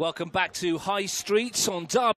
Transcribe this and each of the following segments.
Welcome back to High Streets on Derby.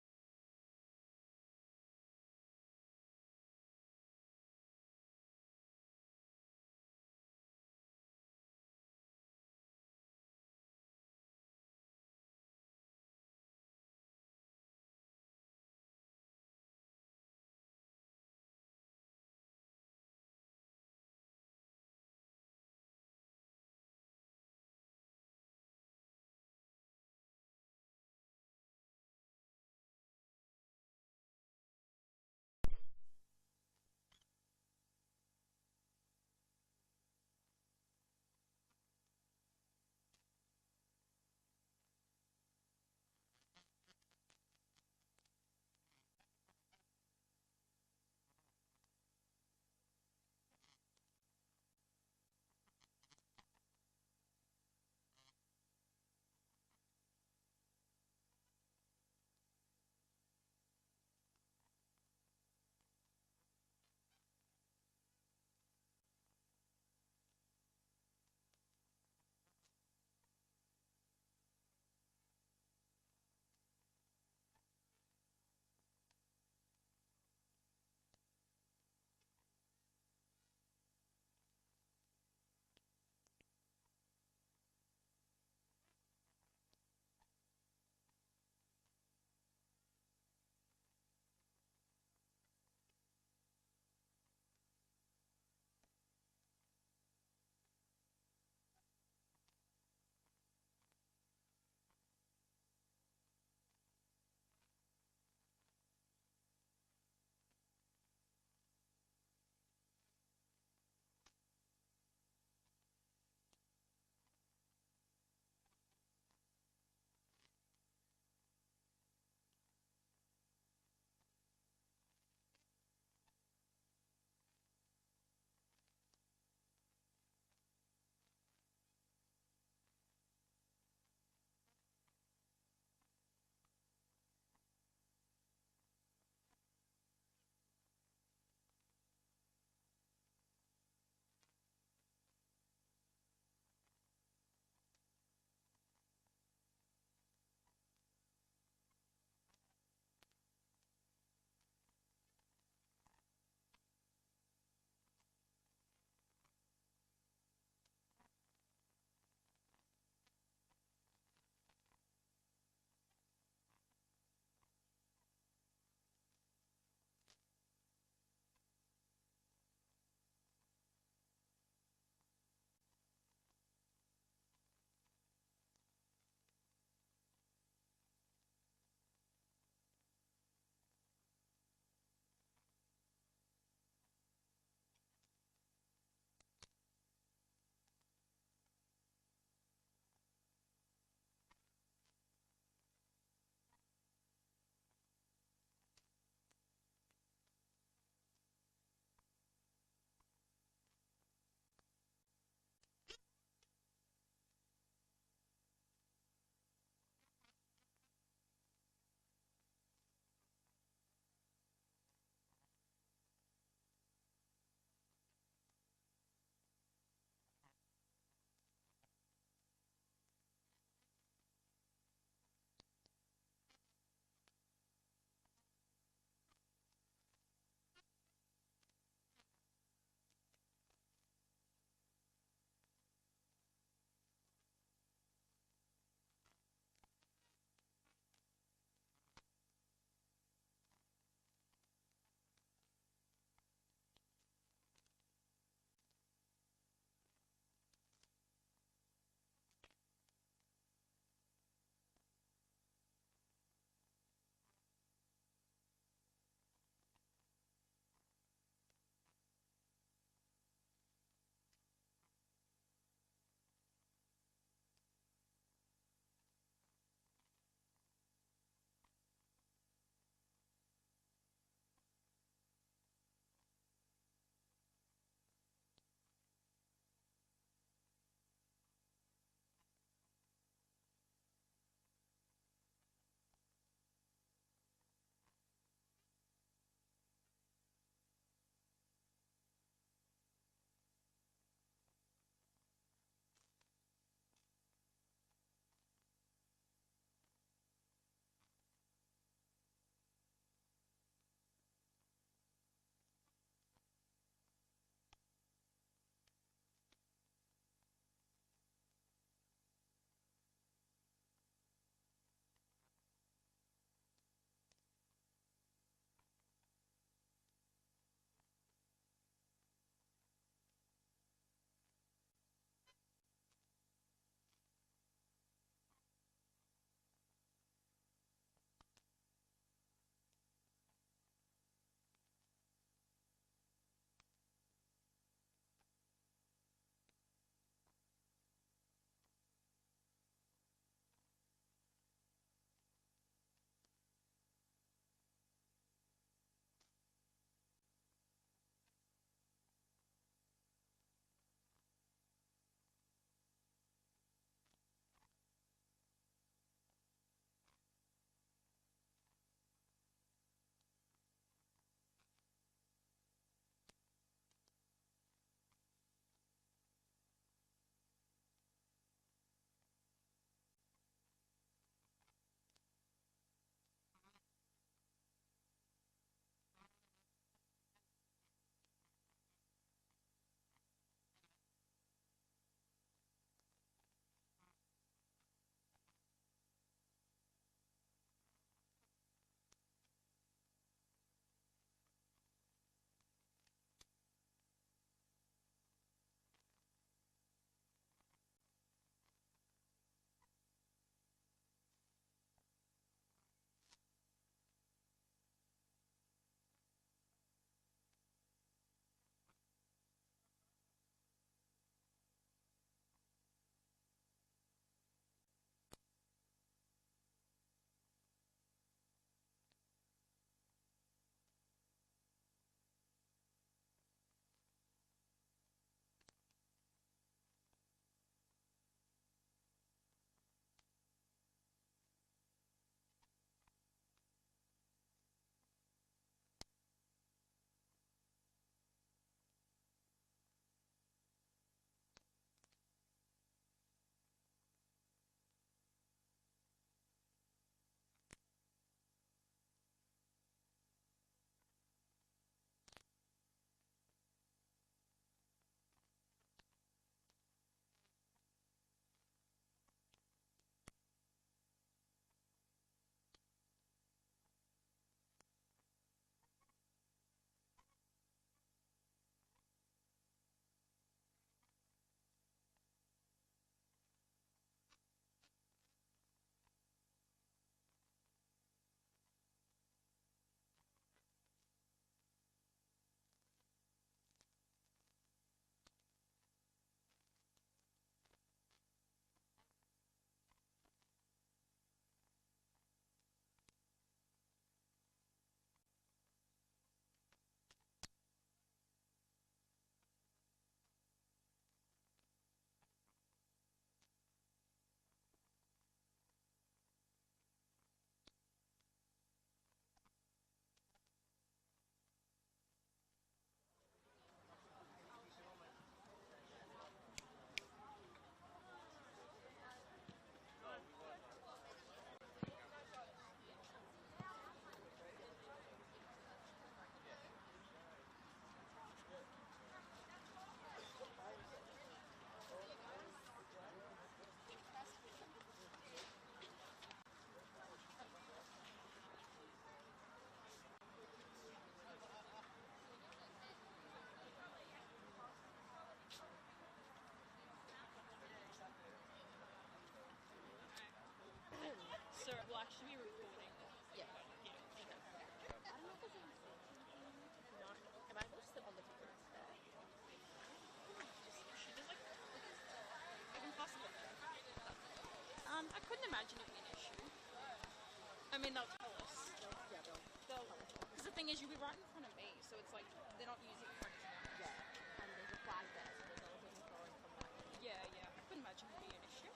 thing is, you'll be right in front of me, so it's like they're not using front as much. Yeah, and there's a flag there, so there's always a throwing from that. Yeah, yeah. I couldn't imagine it would be an issue.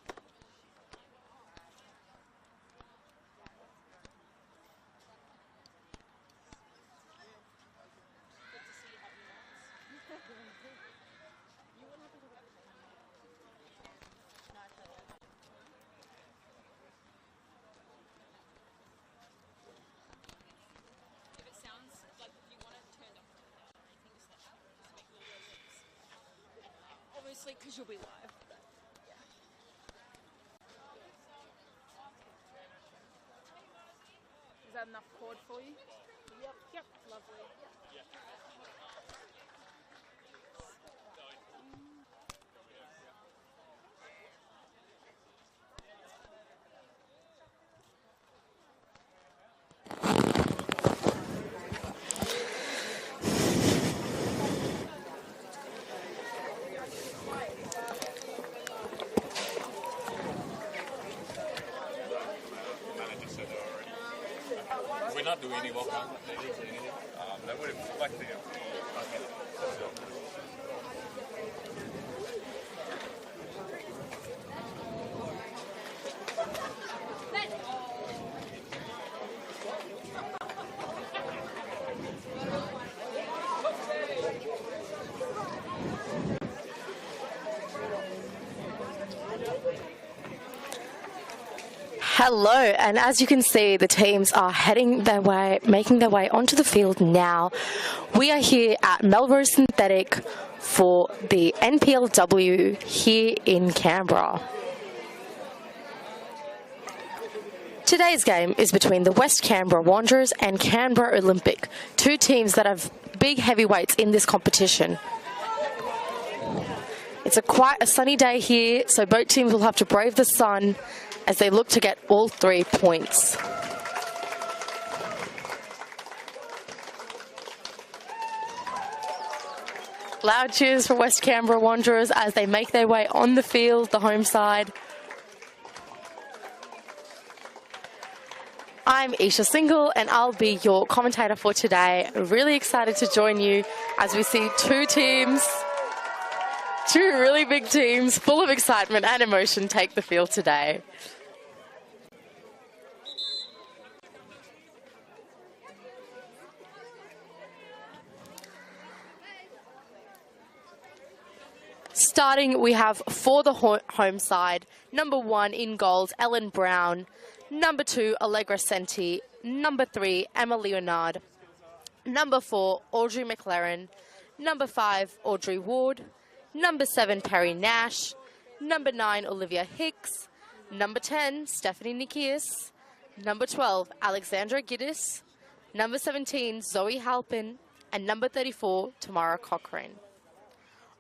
Good to see you happy nights. You wouldn't have to talk about the same. No, I feel like If it sounds like you want it turned up or anything, just let me know. Just make little noises. Obviously, because you'll be live. But yeah. Is that enough cord for you? Yep. Yep. Lovely. We're not doing any walk-on activities or anything. That would reflect the Hello, and as you can see, the teams are making their way onto the field now. We are here at Melrose Synthetic for the NPLW here in Canberra. Today's game is between the West Canberra Wanderers and Canberra Olympic, two teams that have big heavyweights in this competition. It's quite a sunny day here, so both teams will have to brave the sun as they look to get all 3 points. Loud cheers for West Canberra Wanderers as they make their way on the field, the home side. I'm Isha Single and I'll be your commentator for today. Really excited to join you as we see two really big teams full of excitement and emotion take the field today. Starting, we have for the home side, number 1 in goals, Ellen Brown. Number 2, Allegra Senti. Number 3, Emma Leonard. Number 4, Audrey McLaren. Number 5, Audrey Ward. Number 7, Perry Nash. Number 9, Olivia Hicks. Number 10, Stephanie Nikias. Number 12, Alexandra Giddis. Number 17, Zoe Halpin. And number 34, Tamara Cochrane.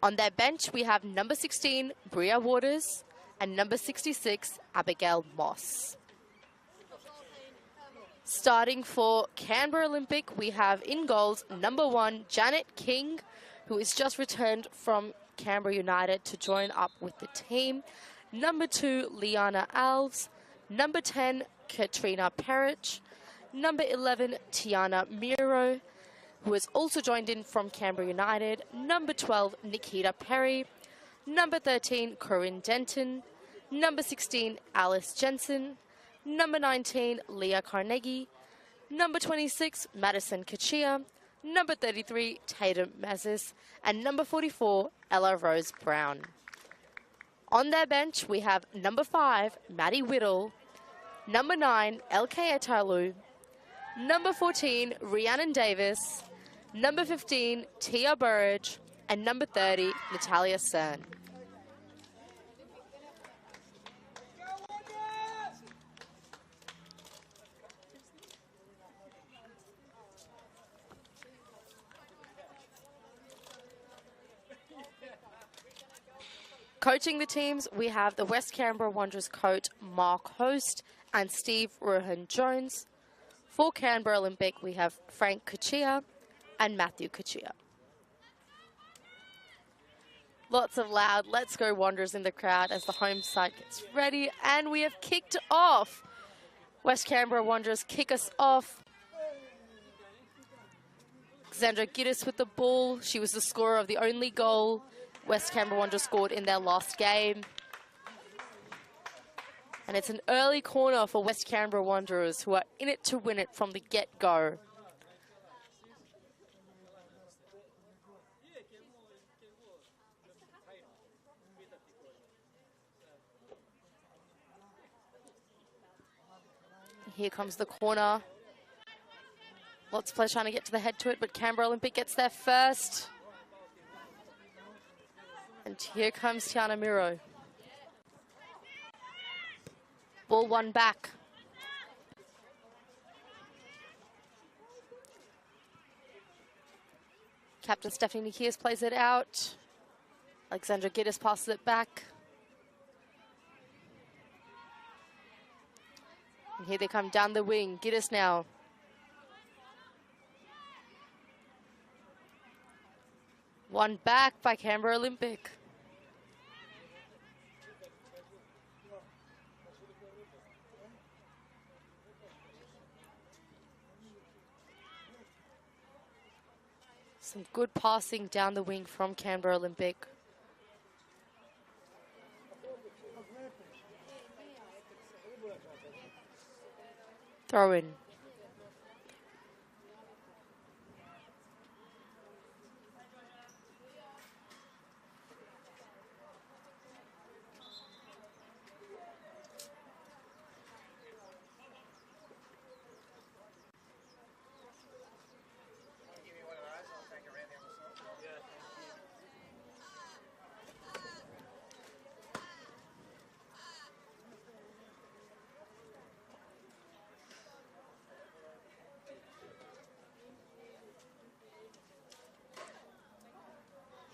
On their bench, we have number 16, Bria Waters, and number 66, Abigail Moss. Starting for Canberra Olympic, we have in goals number 1, Janet King, who is just returned from Canberra United to join up with the team. Number 2, Liana Alves. Number 10, Katrina Perich. Number 11, Tiana Miro, who has also joined in from Canberra United. Number 12, Nikita Perry. Number 13, Corinne Denton. Number 16, Alice Jensen. Number 19, Leah Carnegie. Number 26, Madison Kachia. Number 33, Tatum Mazis. And number 44, Ella Rose Brown. On their bench, we have number 5, Maddie Whittle. Number 9, LK Etalu. Number 14, Rhiannon Davis. Number 15, Tia Burridge. And number 30, Natalia Cern. Coaching the teams, we have the West Canberra Wanderers coach Mark Host and Steve Rohan-Jones. For Canberra Olympic, we have Frank Kachia and Matthew Kachia. Lots of loud "Let's Go Wanderers" in the crowd as the home side gets ready, and we have kicked off. West Canberra Wanderers kick us off Alexandra Giddis with the ball. She was the scorer of the only goal West Canberra Wanderers scored in their last game. And it's an early corner for West Canberra Wanderers, who are in it to win it from the get-go. Here comes the corner. Lots of players trying to get to the head to it, but Canberra Olympic gets there first. And here comes Tiana Miro. Ball won back. Captain Stephanie Nikias plays it out. Alexandra Giddis passes it back. And here they come down the wing. Giddis now. One back by Canberra Olympic. Some good passing down the wing from Canberra Olympic. Throw in.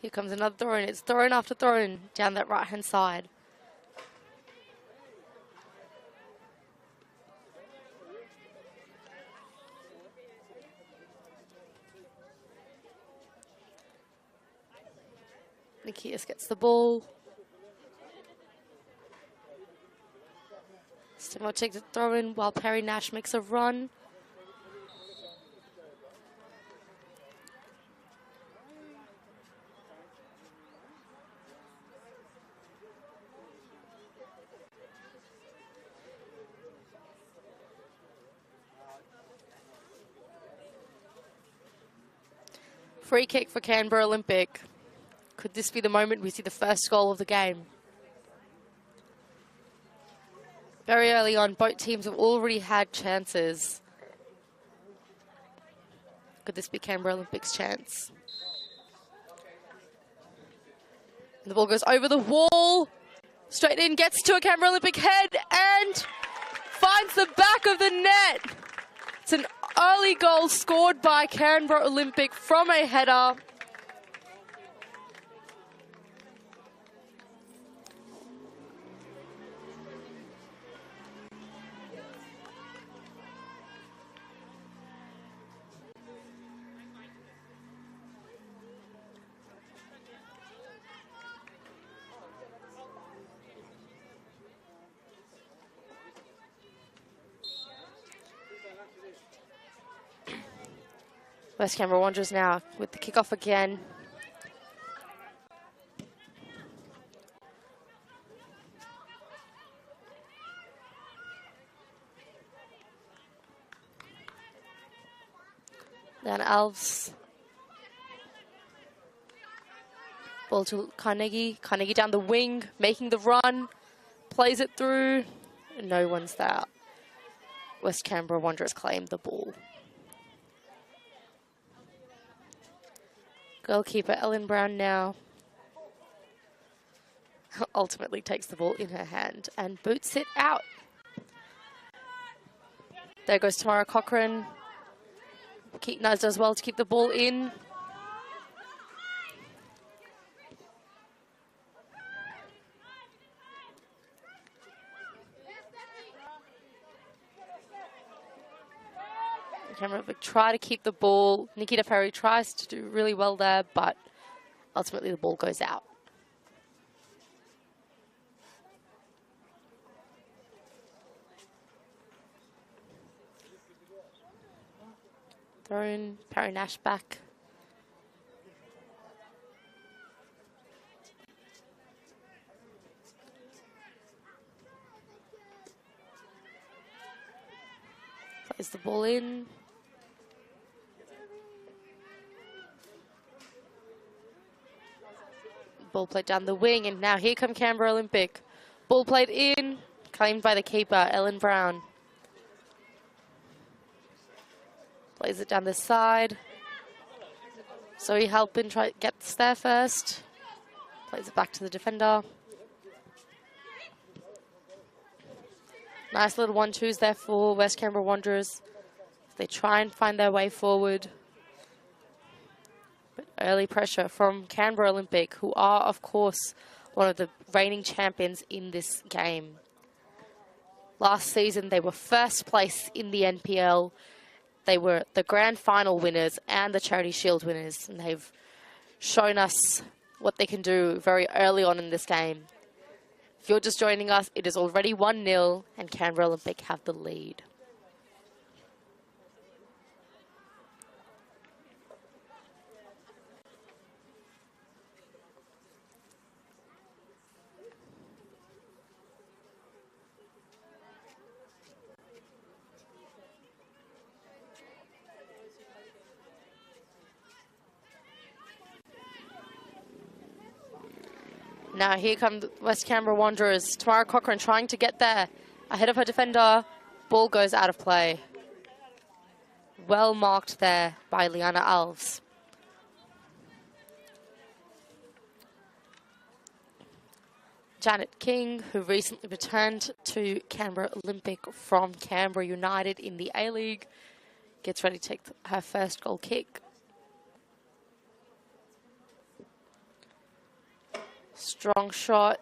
Here comes another throw in. It's throw in after throw in down that right-hand side. Nikias gets the ball. Stemo takes a throw in while Perry Nash makes a run. Free kick for Canberra Olympic. Could this be the moment we see the first goal of the game? Very early on, both teams have already had chances. Could this be Canberra Olympic's chance? And the ball goes over the wall, straight in, gets to a Canberra Olympic head and finds the back of the net. It's an early goal scored by Canberra Olympic from a header. West Canberra Wanderers now with the kickoff again. Then Alves. Ball to Carnegie. Carnegie down the wing, making the run. Plays it through. No one's there. West Canberra Wanderers claim the ball. Goalkeeper Ellen Brown now ultimately takes the ball in her hand and boots it out. There goes Tamara Cochran. Keaton does well to keep the ball in. Canberra try to keep the ball. Nikita Perry tries to do really well there, but ultimately the ball goes out. Thrown, Perry Nash back Is the ball in? Ball played down the wing, and now here come Canberra Olympic. Ball played in, claimed by the keeper, Ellen Brown. Plays it down the side. Zoe Halpin gets there first. Plays it back to the defender. Nice little 1-2s there for West Canberra Wanderers. They try and find their way forward. But early pressure from Canberra Olympic, who are, of course, one of the reigning champions in this game. Last season, they were first place in the NPL. They were the grand final winners and the Charity Shield winners. And they've shown us what they can do very early on in this game. If you're just joining us, it is already 1-0 and Canberra Olympic have the lead. Now here come the West Canberra Wanderers. Tamara Cochrane trying to get there. Ahead of her defender. Ball goes out of play. Well marked there by Liana Alves. Janet King, who recently returned to Canberra Olympic from Canberra United in the A-League, gets ready to take her first goal kick. Strong shot.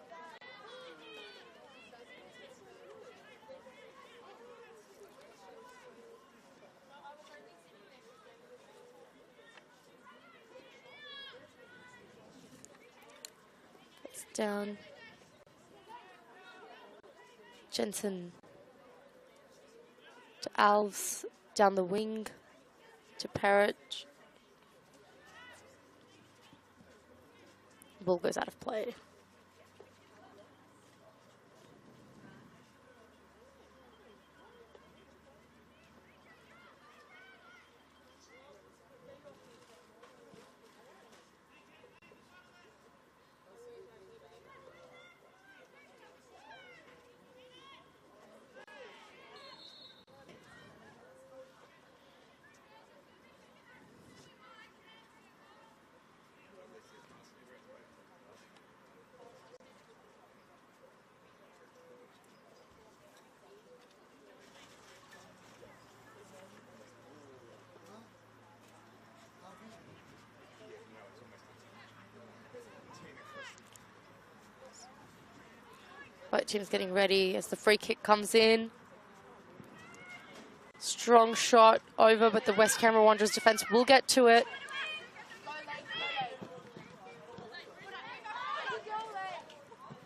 It's down. Jensen to Alves, down the wing to Parrott. Ball goes out of play. Both teams getting ready as the free kick comes in. Strong shot over, but the West Canberra Wanderers defence will get to it.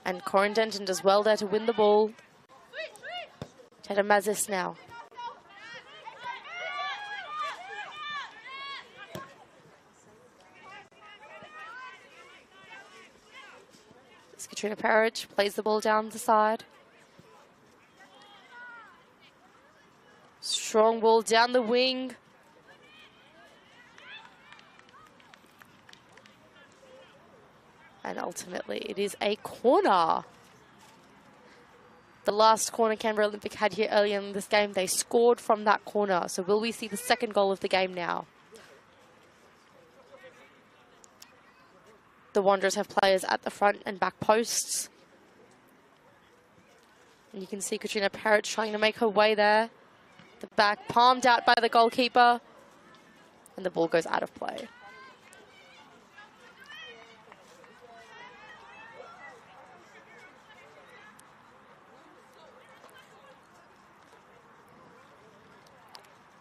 And Corin Denton does well there to win the ball. Teta Mazis now. Katrina Parrish plays the ball down the side. Strong ball down the wing. And ultimately it is a corner. The last corner Canberra Olympic had here earlier in this game, they scored from that corner. So will we see the second goal of the game now? The Wanderers have players at the front and back posts. And you can see Katrina Parrott trying to make her way there. The back palmed out by the goalkeeper. And the ball goes out of play.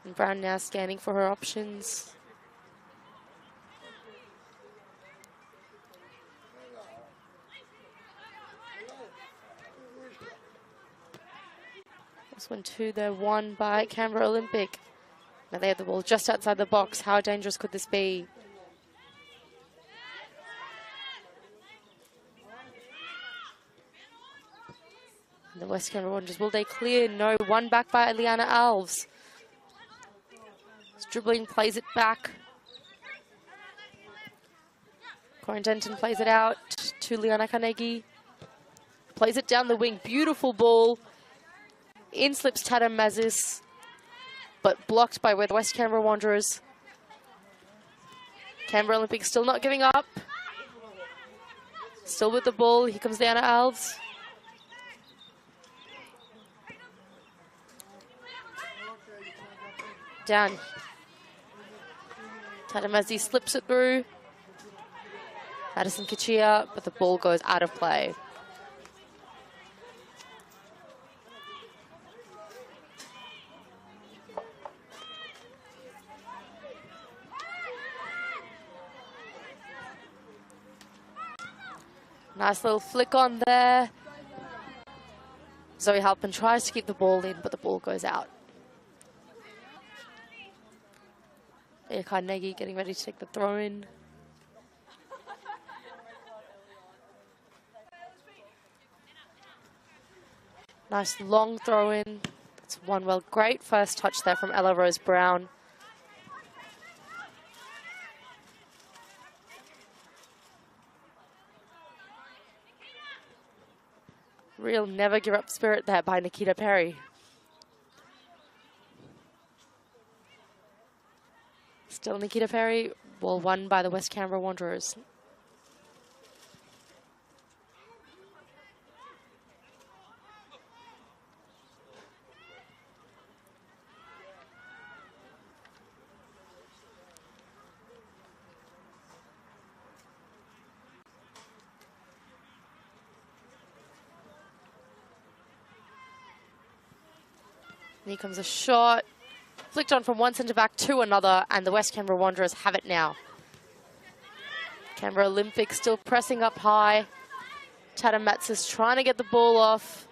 And Brown now scanning for her options. This one too, they're won by Canberra Olympic. Now they have the ball just outside the box. How dangerous could this be? And the West Canberra Wanderers, will they clear? No, one back by Liana Alves. Dribbling, plays it back. Corin Denton plays it out to Liana Carnegie. Plays it down the wing. Beautiful ball. In slips Tadam Mazis, but blocked by the West Canberra Wanderers. Canberra Olympic still not giving up. Still with the ball. Here comes Liana Alves. Down. Tadam Mazis slips it through. Madison Kachia, but the ball goes out of play. Nice little flick on there. Zoe Halpin tries to keep the ball in, but the ball goes out. Carnegie getting ready to take the throw in. Nice long throw in. That's one well. Great first touch there from Ella Rose Brown. Real never give up spirit there by Nikita Perry. Still Nikita Perry, ball won by the West Canberra Wanderers. And here comes a shot. Flicked on from one centre back to another, and the West Canberra Wanderers have it now. Canberra Olympic still pressing up high. Tadam Mazis trying to get the ball off.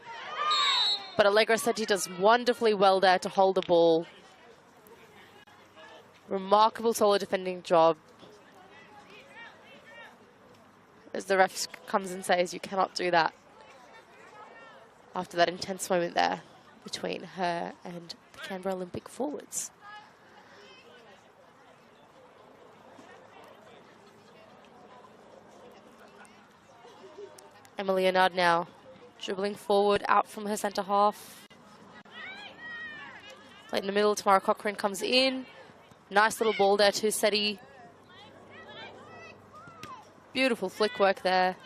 But Allegra Setti does wonderfully well there to hold the ball. Remarkable solo defending job. As the ref comes and says, you cannot do that. After that intense moment there between her and the Canberra Olympic forwards. Emma Leonard now dribbling forward out from her centre half. Played in the middle, Tamara Cochrane comes in. Nice little ball there to Setti. Beautiful flick work there.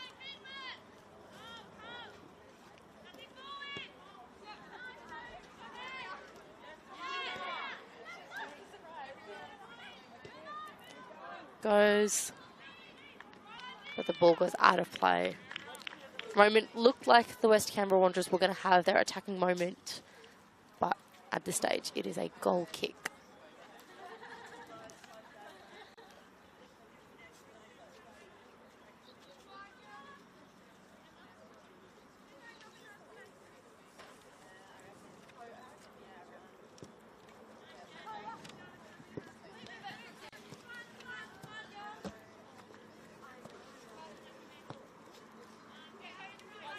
Goes, but the ball goes out of play. Moment looked like the West Canberra Wanderers were going to have their attacking moment, but at this stage it is a goal kick.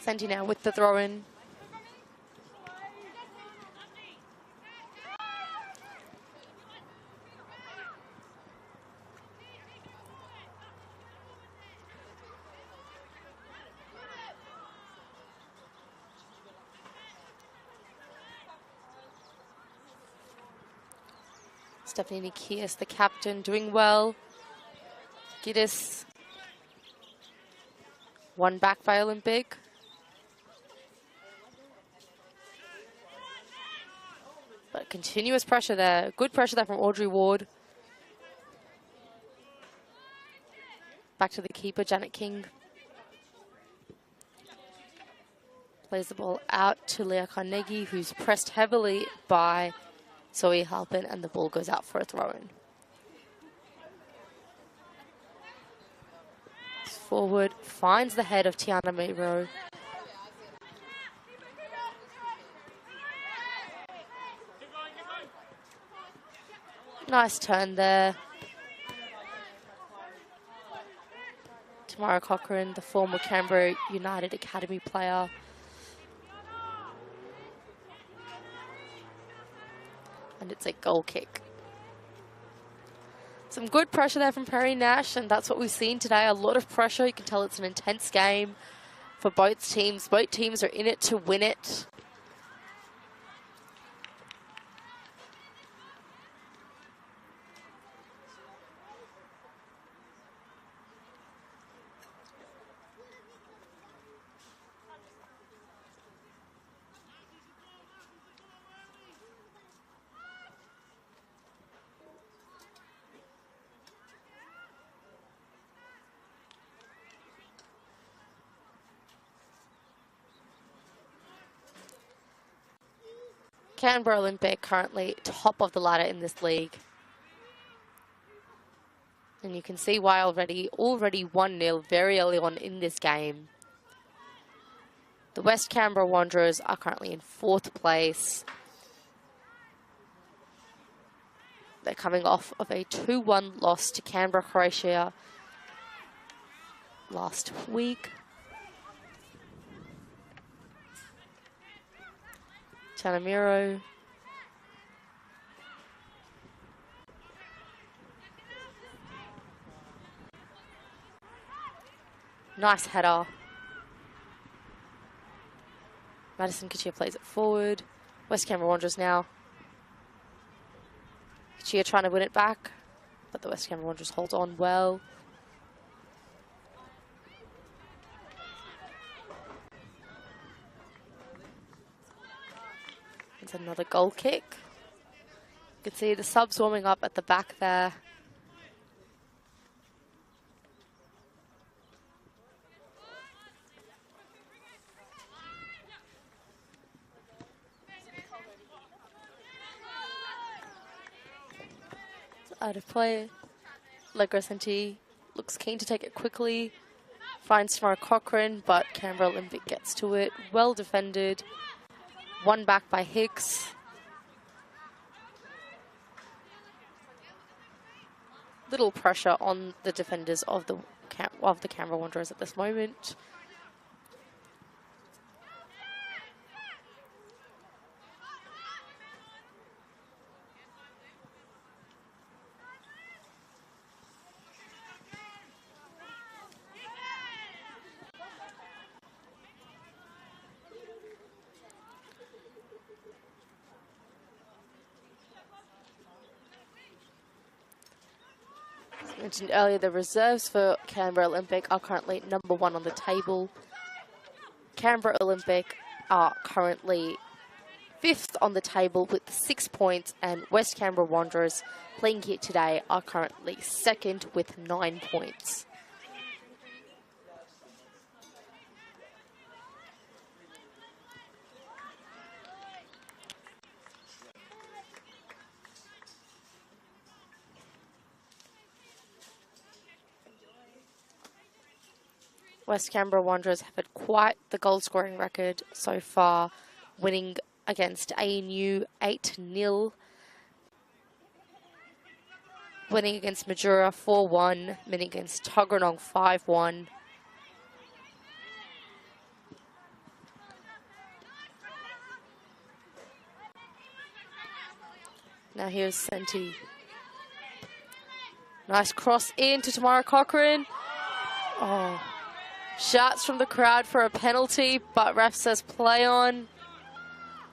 Senti now with the throw-in. Stephanie Nikias, the captain, doing well. Giddis, one back by Olympic. But continuous pressure there. Good pressure there from Audrey Ward. Back to the keeper, Janet King. Plays the ball out to Leah Carnegie, who's pressed heavily by Zoe Halpin, and the ball goes out for a throw-in. Forward, finds the head of Tiana Mayro. Nice turn there. Tamara Cochrane, the former Canberra United Academy player. And it's a goal kick. Some good pressure there from Perry Nash, and that's what we've seen today. A lot of pressure. You can tell it's an intense game for both teams. Both teams are in it to win it. Canberra Olympic currently top of the ladder in this league. And you can see why already 1-0 very early on in this game. The West Canberra Wanderers are currently in 4th place. They're coming off of a 2-1 loss to Canberra, Croatia last week. Tanamiro. Nice header. Madison Kachia plays it forward. West Canberra Wanderers now. Kachia trying to win it back, but the West Canberra Wanderers hold on well. It's another goal kick. You can see the subs warming up at the back there. It's out of play. Legrosenti looks keen to take it quickly. Finds Tamara Cochrane, but Canberra Olympic gets to it. Well defended. One back by Hicks. Little pressure on the defenders of the Canberra Wanderers at this moment. Mentioned earlier, the reserves for Canberra Olympic are currently number 1 on the table. Canberra Olympic are currently 5th on the table with 6 points, and West Canberra Wanderers, playing here today, are currently 2nd with 9 points. West Canberra Wanderers have had quite the goal scoring record so far, winning against ANU 8-0, winning against Majura 4-1, winning against Tuggeranong 5-1. Now here's Senti. Nice cross in to Tamara Cochrane. Oh. Shouts from the crowd for a penalty, but ref says play on.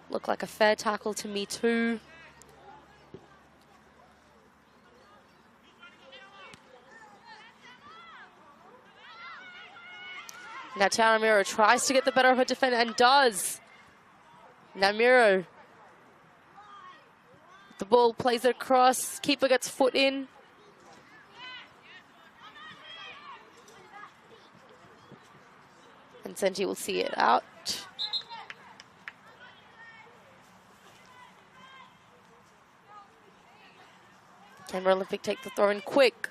Looked like a fair tackle to me too. Now Taramiro tries to get the better of her defender and does. Namiro. The ball plays it across. Keeper gets foot in. And Senti will see it out. Canberra Olympic take the throw in quick.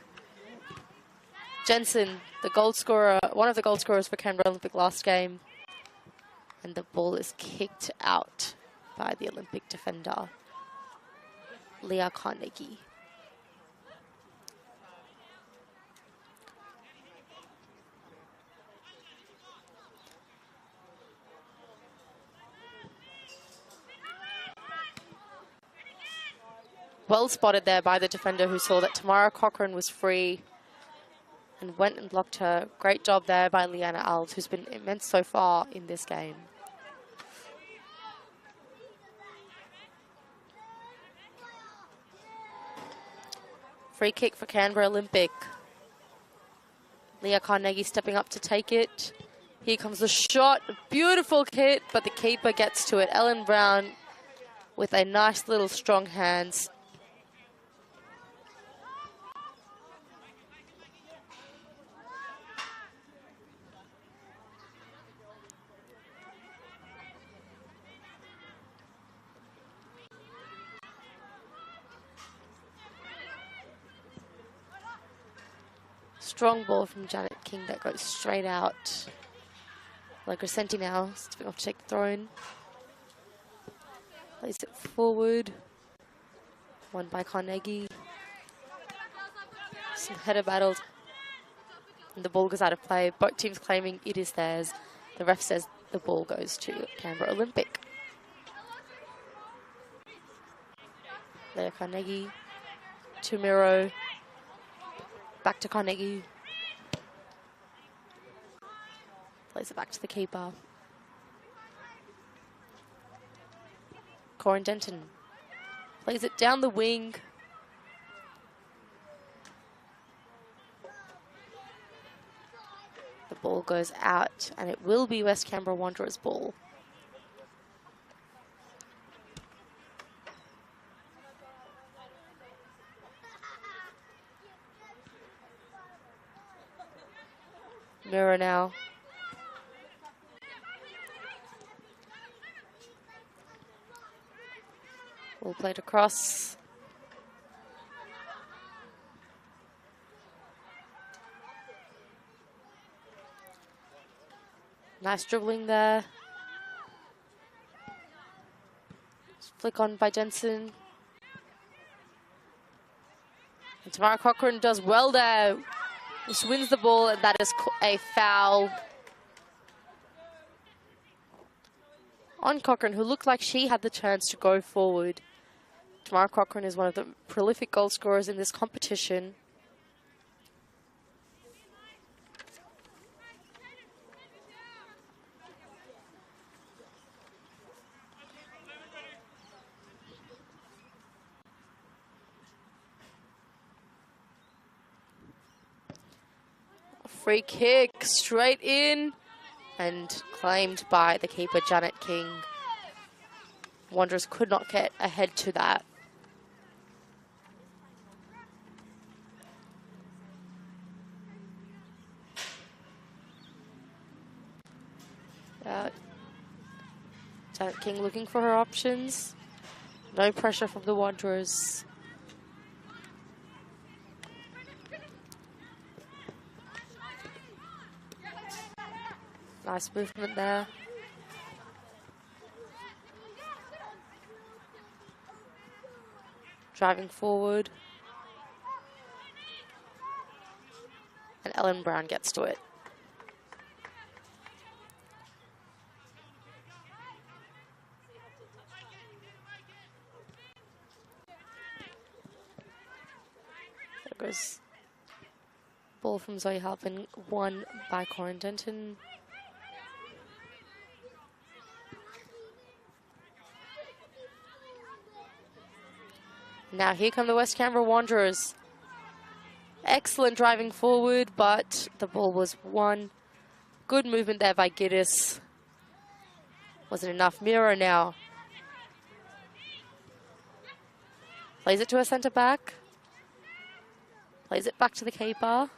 Jensen, the goal scorer, one of the goal scorers for Canberra Olympic last game. And the ball is kicked out by the Olympic defender, Leah Carnegie. Well spotted there by the defender who saw that Tamara Cochrane was free and went and blocked her. Great job there by Leanna Alves, who's been immense so far in this game. Free kick for Canberra Olympic. Leah Carnegie stepping up to take it. Here comes the shot. A beautiful hit, but the keeper gets to it. Ellen Brown with a nice little strong hands. Strong ball from Janet King that goes straight out. Lagresenti now stepping off to take the throw in. Plays it forward. Won by Carnegie. Some header battles. And the ball goes out of play. Both teams claiming it is theirs. The ref says the ball goes to Canberra Olympic. Leah Carnegie to Miro. Back to Carnegie. Plays it back to the keeper. Corin Denton plays it down the wing. The ball goes out and it will be West Canberra Wanderers' ball. Mirror now. Ball played across. Nice dribbling there. Flick on by Jensen. And Tamara Cochrane does well there. Just wins the ball, and that is a foul on Cochrane, who looked like she had the chance to go forward. Tamara Cochrane is one of the prolific goal scorers in this competition. Free kick straight in and claimed by the keeper, Janet King. Wanderers could not get ahead to that. Janet King looking for her options. No pressure from the Wanderers. Nice movement there. Driving forward. And Ellen Brown gets to it. There goes ball from Zoe Halpin, won by Corin Denton. Now here come the West Canberra Wanderers. Excellent driving forward, but the ball was won. Good movement there by Giddis. Wasn't enough. Miro now. Plays it to a centre back. Plays it back to the keeper.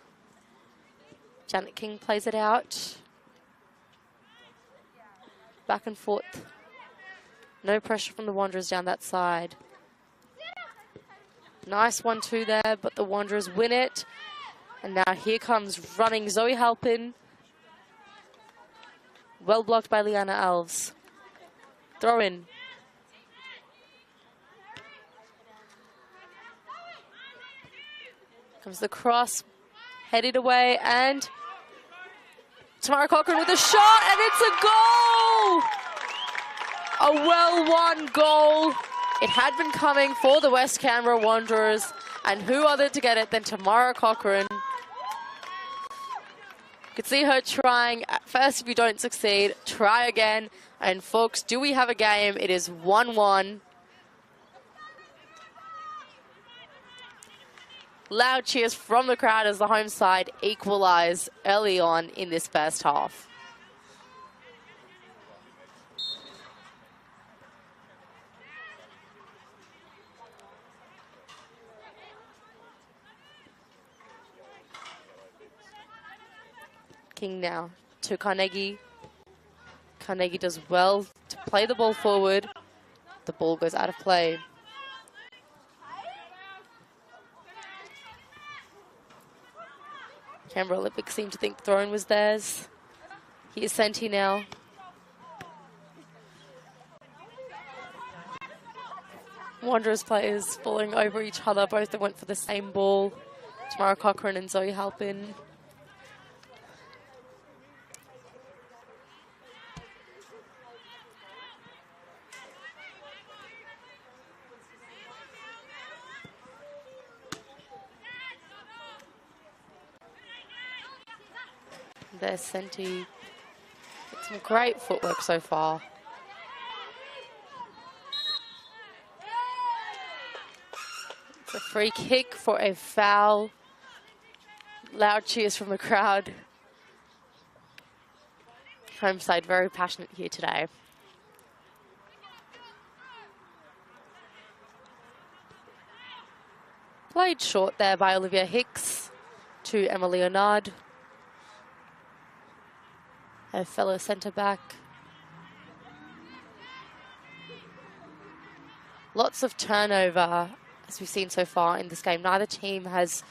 Janet King plays it out. Back and forth. No pressure from the Wanderers down that side. Nice 1-2 there, but the Wanderers win it. And now here comes running Zoe Halpin. Well blocked by Leanna Alves. Throw in. Comes the cross, headed away, and Tamara Cochrane with a shot, and it's a goal! A well-won goal It had been coming for the West Canberra Wanderers, and who other to get it than Tamara Cochrane. You could see her trying. At first, if you don't succeed, try again. And folks, do we have a game? It is 1-1. Loud cheers from the crowd as the home side equalise early on in this first half. King now to Carnegie. Carnegie does well to play the ball forward. The ball goes out of play. Canberra Olympic seemed to think the throw-in was theirs. Here's Senti now. Wanderers players falling over each other. Both that went for the same ball. Tamara Cochrane and Zoe Halpin. There's Senti. Some great footwork so far. It's a free kick for a foul. Loud cheers from the crowd. Home side very passionate here today. Played short there by Olivia Hicks to Emma Leonard. Her fellow centre-back. Lots of turnover, as we've seen so far in this game. Neither team has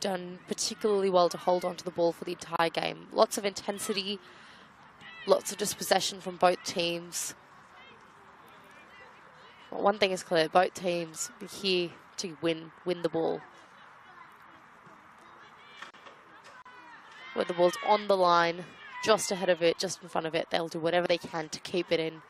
done particularly well to hold on to the ball for the entire game. Lots of intensity, lots of dispossession from both teams. Well, one thing is clear, both teams are here to win the ball. Where the ball's on the line, just ahead of it, just in front of it, they'll do whatever they can to keep it in.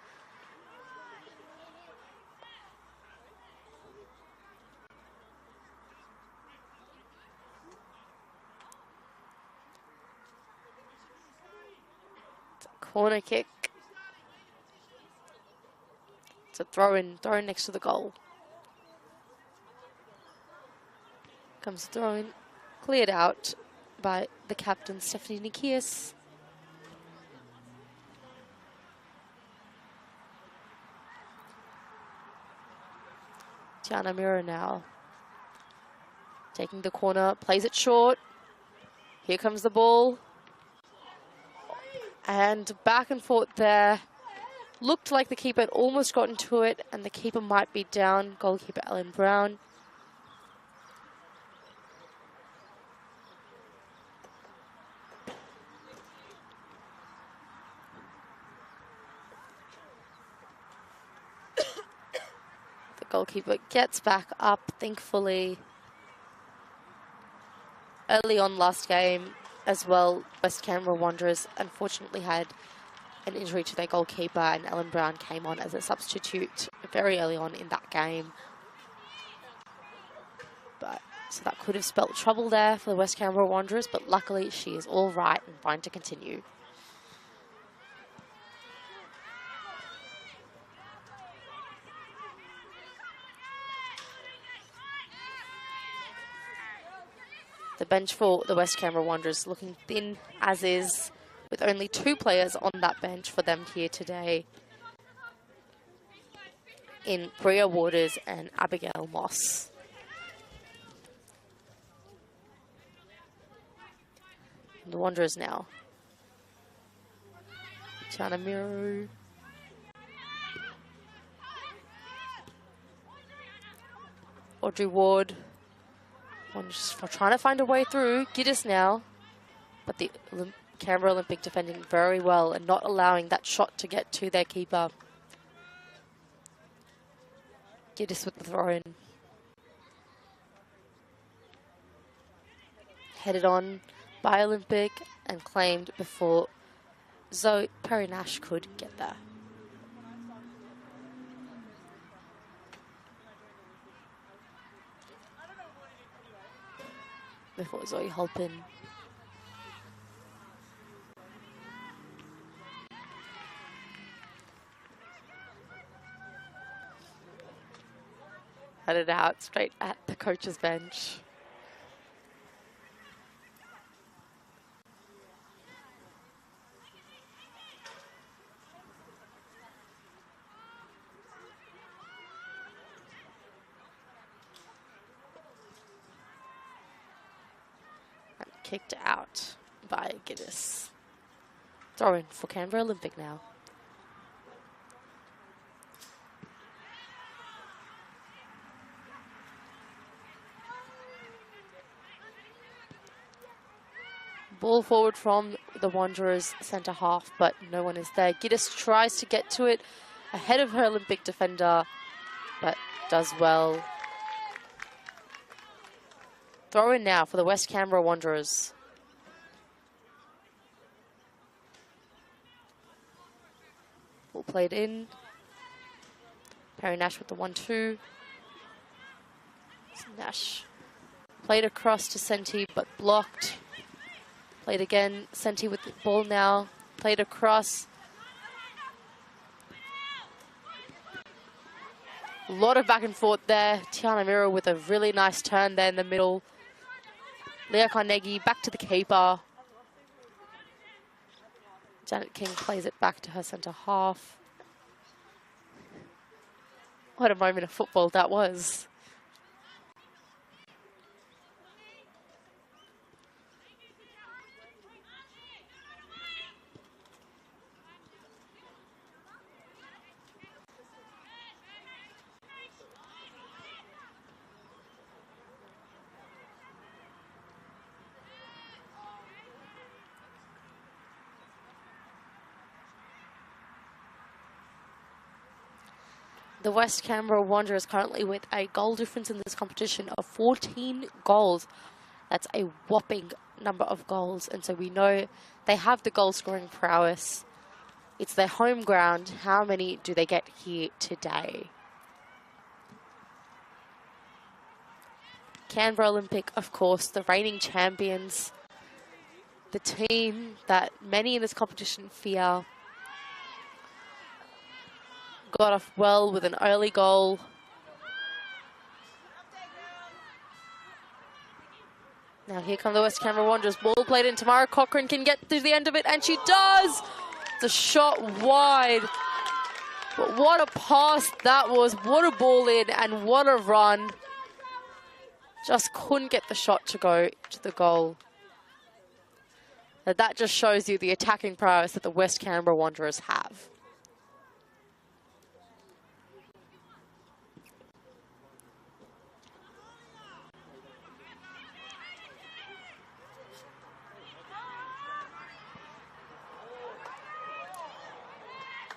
It's a corner kick. It's a throw-in next to the goal. Comes throw-in, cleared out by the captain, Stephanie Nikias. Tiana Mira now taking the corner, plays it short. Here comes the ball. And back and forth there. Looked like the keeper had almost gotten to it, and the keeper might be down. Goalkeeper Ellen Brown. Goalkeeper gets back up, thankfully. Early on last game as well, West Canberra Wanderers unfortunately had an injury to their goalkeeper, and Ellen Brown came on as a substitute very early on in that game. So that could have spelt trouble there for the West Canberra Wanderers, but luckily she is all right and fine to continue. The bench for the West Canberra Wanderers looking thin as is, with only 2 players on that bench for them here today in Bria Waters and Abigail Moss. And the Wanderers now. Tiana Miro. Audrey Ward. Just trying to find a way through. Giddis now. But the Canberra Olympic defending very well and not allowing that shot to get to their keeper. Giddis with the throw-in. Headed on by Olympic and claimed before Zoe Perry Nash could get there. before Zoe Halpin. Headed out straight at the coach's bench. And kicked out by Giddis. Throw in for Canberra Olympic now. Ball forward from the Wanderers centre half, but no one is there. Giddis tries to get to it ahead of her Olympic defender, but does well. Throw in now for the West Canberra Wanderers. Ball played in. Perry Nash with the 1-2. Nash played across to Senti, but blocked. Played again, Senti with the ball now, played across. A lot of back and forth there. Tiana Mira with a really nice turn there in the middle. Leah Carnegie back to the keeper. Janet King plays it back to her centre half. What a moment of football that was. The West Canberra Wanderers currently with a goal difference in this competition of 14 goals. That's a whopping number of goals. And so we know they have the goal scoring prowess. It's their home ground. How many do they get here today? Canberra Olympic, of course, the reigning champions. The team that many in this competition fear. Got off well with an early goal. Now here come the West Canberra Wanderers. Ball played in. Tamara Cochrane can get to the end of it, and she does! It's a shot wide. But what a pass that was. What a ball in, and what a run. Just couldn't get the shot to go to the goal. Now that just shows you the attacking prowess that the West Canberra Wanderers have.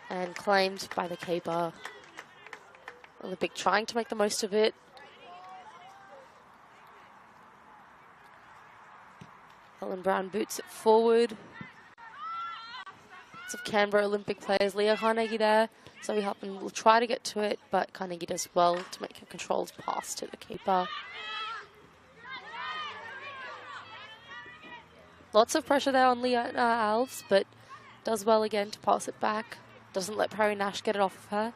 And claimed by the keeper. Olympic trying to make the most of it. Helen Brown boots it forward. Lots of Canberra Olympic players. Leah Carnegie there. Zoe Halpin will try to get to it, but Carnegie does well to make a controlled pass to the keeper. Lots of pressure there on Leah Alves, but does well again to pass it back. Doesn't let Perry Nash get it off of her.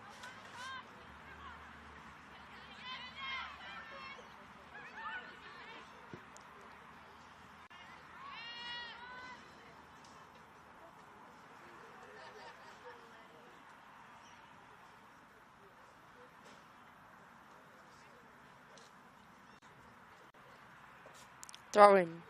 Throw in.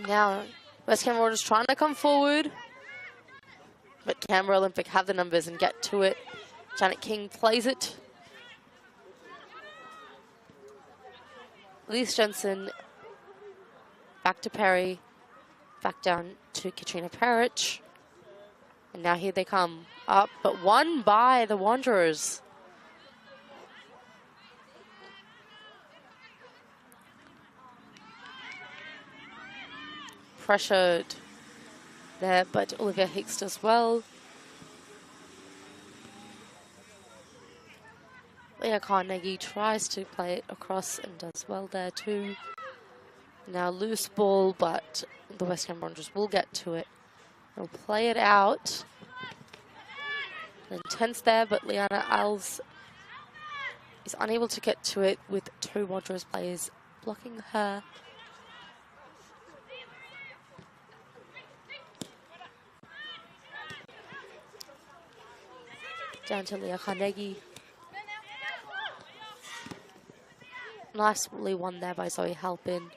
Now, West Canberra is trying to come forward, but Canberra Olympic have the numbers and get to it. Janet King plays it. Elise Jensen, back to Perry, back down to Katrina Parrish. And now here they come up, but won by the Wanderers. Pressured there, but Olivia Hicks does well. Leah Carnegie tries to play it across and does well there too. Now loose ball, but the West Ham Wanderers will get to it. They'll play it out. Intense there, but Liana Als is unable to get to it with two Wanderers players blocking her. Down to Leah Carnegie. Nicely won there by Zoe Halpin.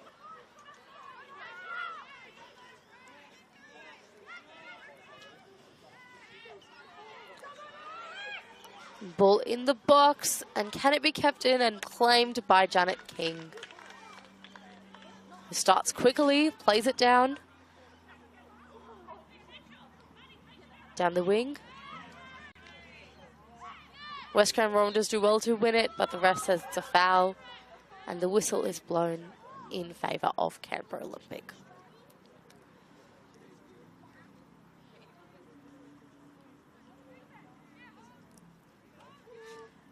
Ball in the box, and can it be kept in and claimed by Janet King? Who starts quickly, plays it down. Down the wing. West Ham Wanderers do well to win it, but the ref says it's a foul, and the whistle is blown in favour of Canberra Olympic.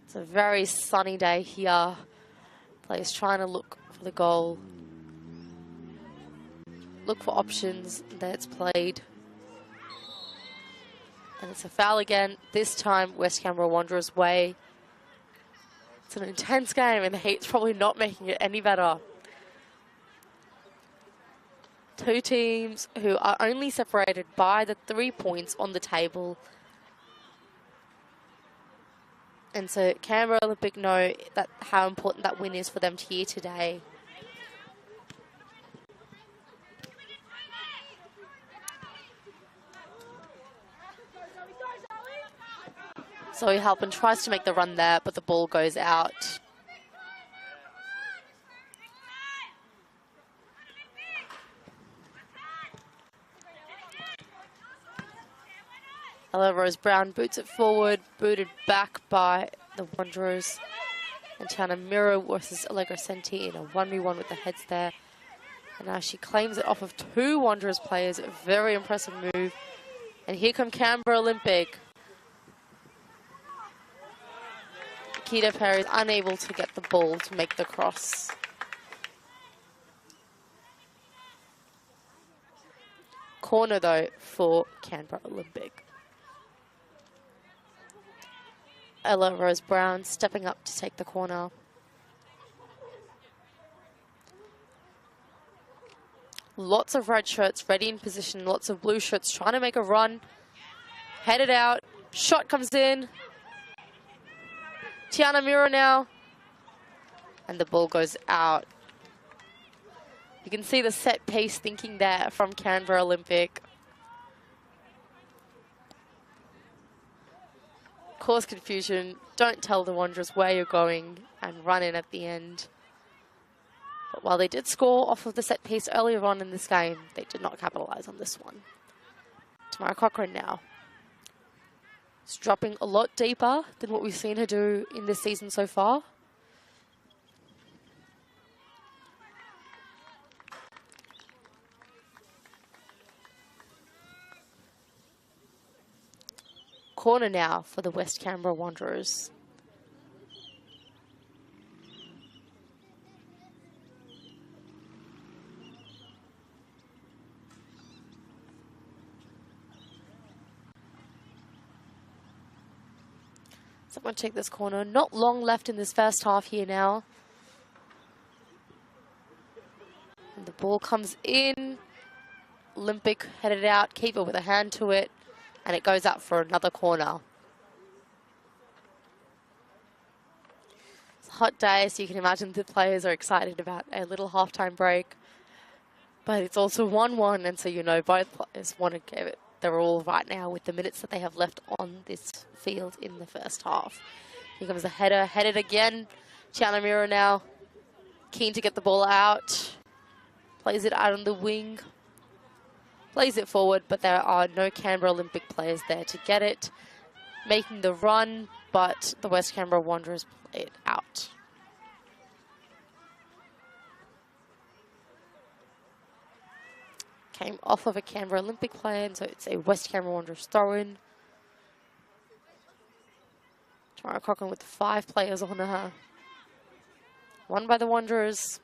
It's a very sunny day here. Players trying to look for the goal. Look for options. There it's played. And it's a foul again. This time, West Canberra Wanderers' way. It's an intense game, and the heat's probably not making it any better. Two teams who are only separated by the 3 points on the table. And so Canberra Olympic know that how important that win is for them here today. Zoe Halpin tries to make the run there, but the ball goes out. Ella Rose Brown boots it forward, booted back by the Wanderers. And Tiana Miro versus Allegra Senti in a 1v1 with the heads there. And now she claims it off of two Wanderers players. A very impressive move. And here come Canberra Olympic. Nikita Perry is unable to get the ball to make the cross. Corner though for Canberra Olympic. Ella Rose Brown stepping up to take the corner. Lots of red shirts ready in position. Lots of blue shirts trying to make a run. Headed out. Shot comes in. Tiana Miro now. And the ball goes out. You can see the set piece thinking there from Canberra Olympic. Cause confusion, don't tell the Wanderers where you're going, and run in at the end. But while they did score off of the set piece earlier on in this game, they did not capitalise on this one. Tamara Cochrane now. It's dropping a lot deeper than what we've seen her do in this season so far. Corner now for the West Canberra Wanderers. Someone take this corner. Not long left in this first half here now. And the ball comes in. Olympic headed out. Keeper with a hand to it. And it goes up for another corner. It's a hot day, so you can imagine the players are excited about a little halftime break. But it's also 1-1, and so you know both players want to give it their all right now with the minutes that they have left on this field in the first half. Here comes the header, headed again. Tiana Miro now, keen to get the ball out. Plays it out on the wing. Plays it forward, but there are no Canberra Olympic players there to get it. Making the run, but the West Canberra Wanderers play it out. Came off of a Canberra Olympic player, and so it's a West Canberra Wanderers throw-in. Tamara Cochrane with 5 players on her. Won by the Wanderers.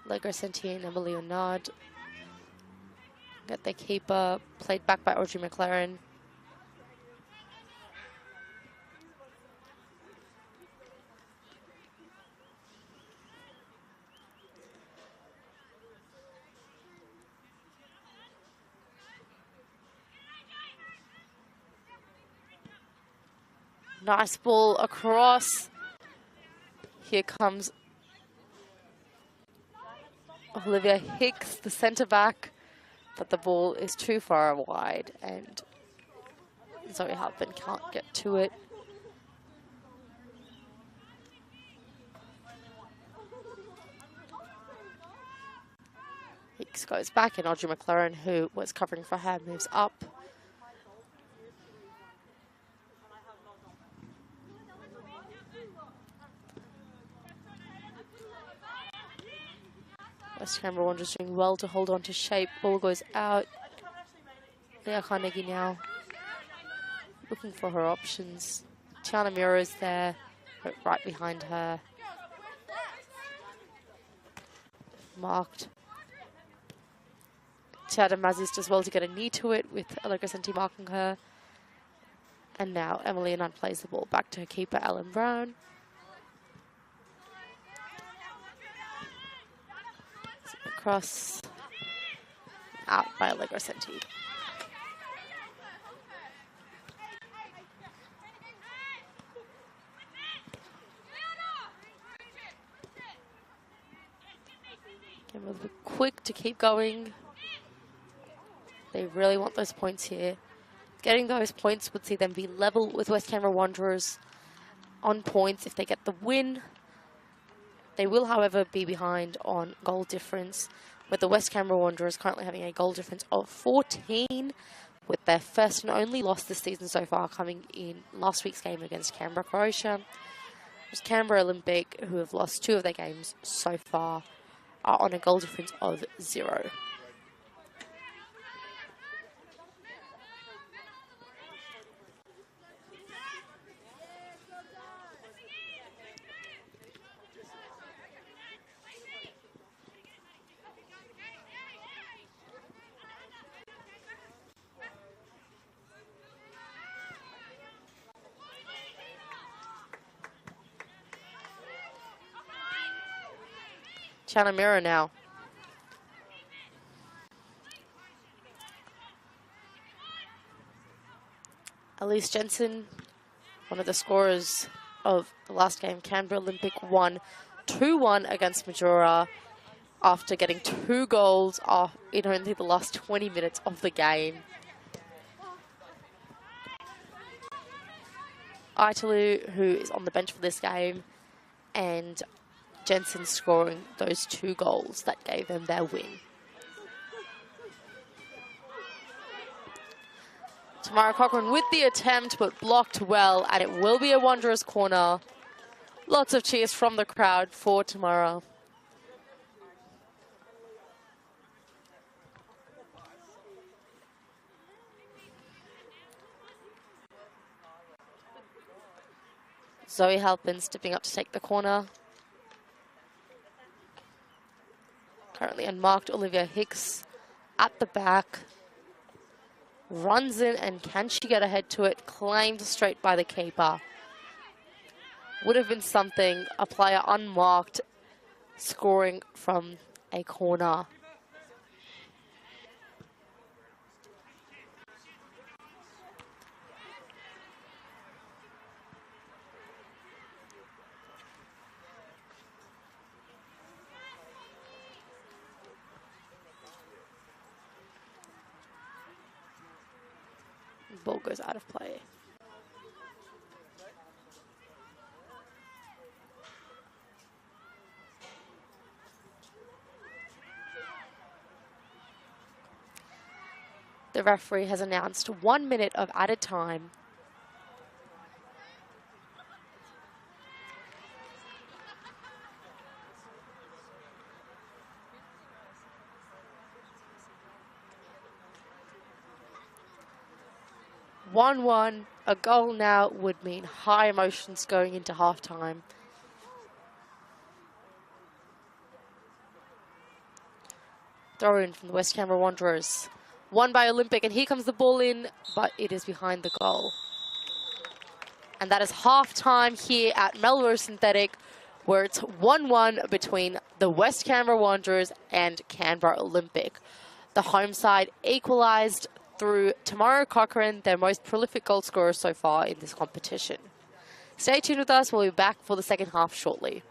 Legro Sentier and Emma Leonard. Got their keeper, played back by Audrey McLaren. Nice ball across. Here comes Olivia Hicks, the centre back, but the ball is too far wide and Zoe Halpin can't get to it. Hicks goes back and Audrey McLaren, who was covering for her, moves up. West Canberra Wanderers doing well to hold on to shape. Ball goes out. Leah Carnegie now looking for her options. Tiana Mura is there, right behind her. Marked. Tiada Mazis does well to get a knee to it with Allegra Senti marking her. And now Emily Anand plays the ball back to her keeper, Ellen Brown. Across, out by Allegra Senti. Again, a little bit quick to keep going. They really want those points here. Getting those points would see them be level with West Canberra Wanderers on points if they get the win. They will, however, be behind on goal difference, with the West Canberra Wanderers currently having a goal difference of 14, with their first and only loss this season so far coming in last week's game against Canberra, Croatia. It was Canberra Olympic, who have lost 2 of their games so far, are on a goal difference of 0. Tiana Mura now. Elise Jensen, one of the scorers of the last game. Canberra Olympic won 2-1 against Majura after getting 2 goals in only the last 20 minutes of the game. Aitalu, who is on the bench for this game, and Jensen scoring those 2 goals that gave them their win. Tamara Cochrane with the attempt, but blocked well, and it will be a Wanderers corner. Lots of cheers from the crowd for Tamara. Zoe Halpin stepping up to take the corner. Currently unmarked, Olivia Hicks at the back. Runs in, and can she get ahead to it? Claimed straight by the keeper. Would have been something, a player unmarked scoring from a corner. ball goes out of play. The referee has announced 1 minute of added time. (1-1). A goal now would mean high emotions going into halftime. Throw in from the West Canberra Wanderers. Won by Olympic, and here comes the ball in, but it is behind the goal. And that is half-time here at Melrose Synthetic, where it's 1-1 between the West Canberra Wanderers and Canberra Olympic. The home side equalised through Tamara Cochrane, their most prolific goal scorer so far in this competition. Stay tuned with us. We'll be back for the second half shortly.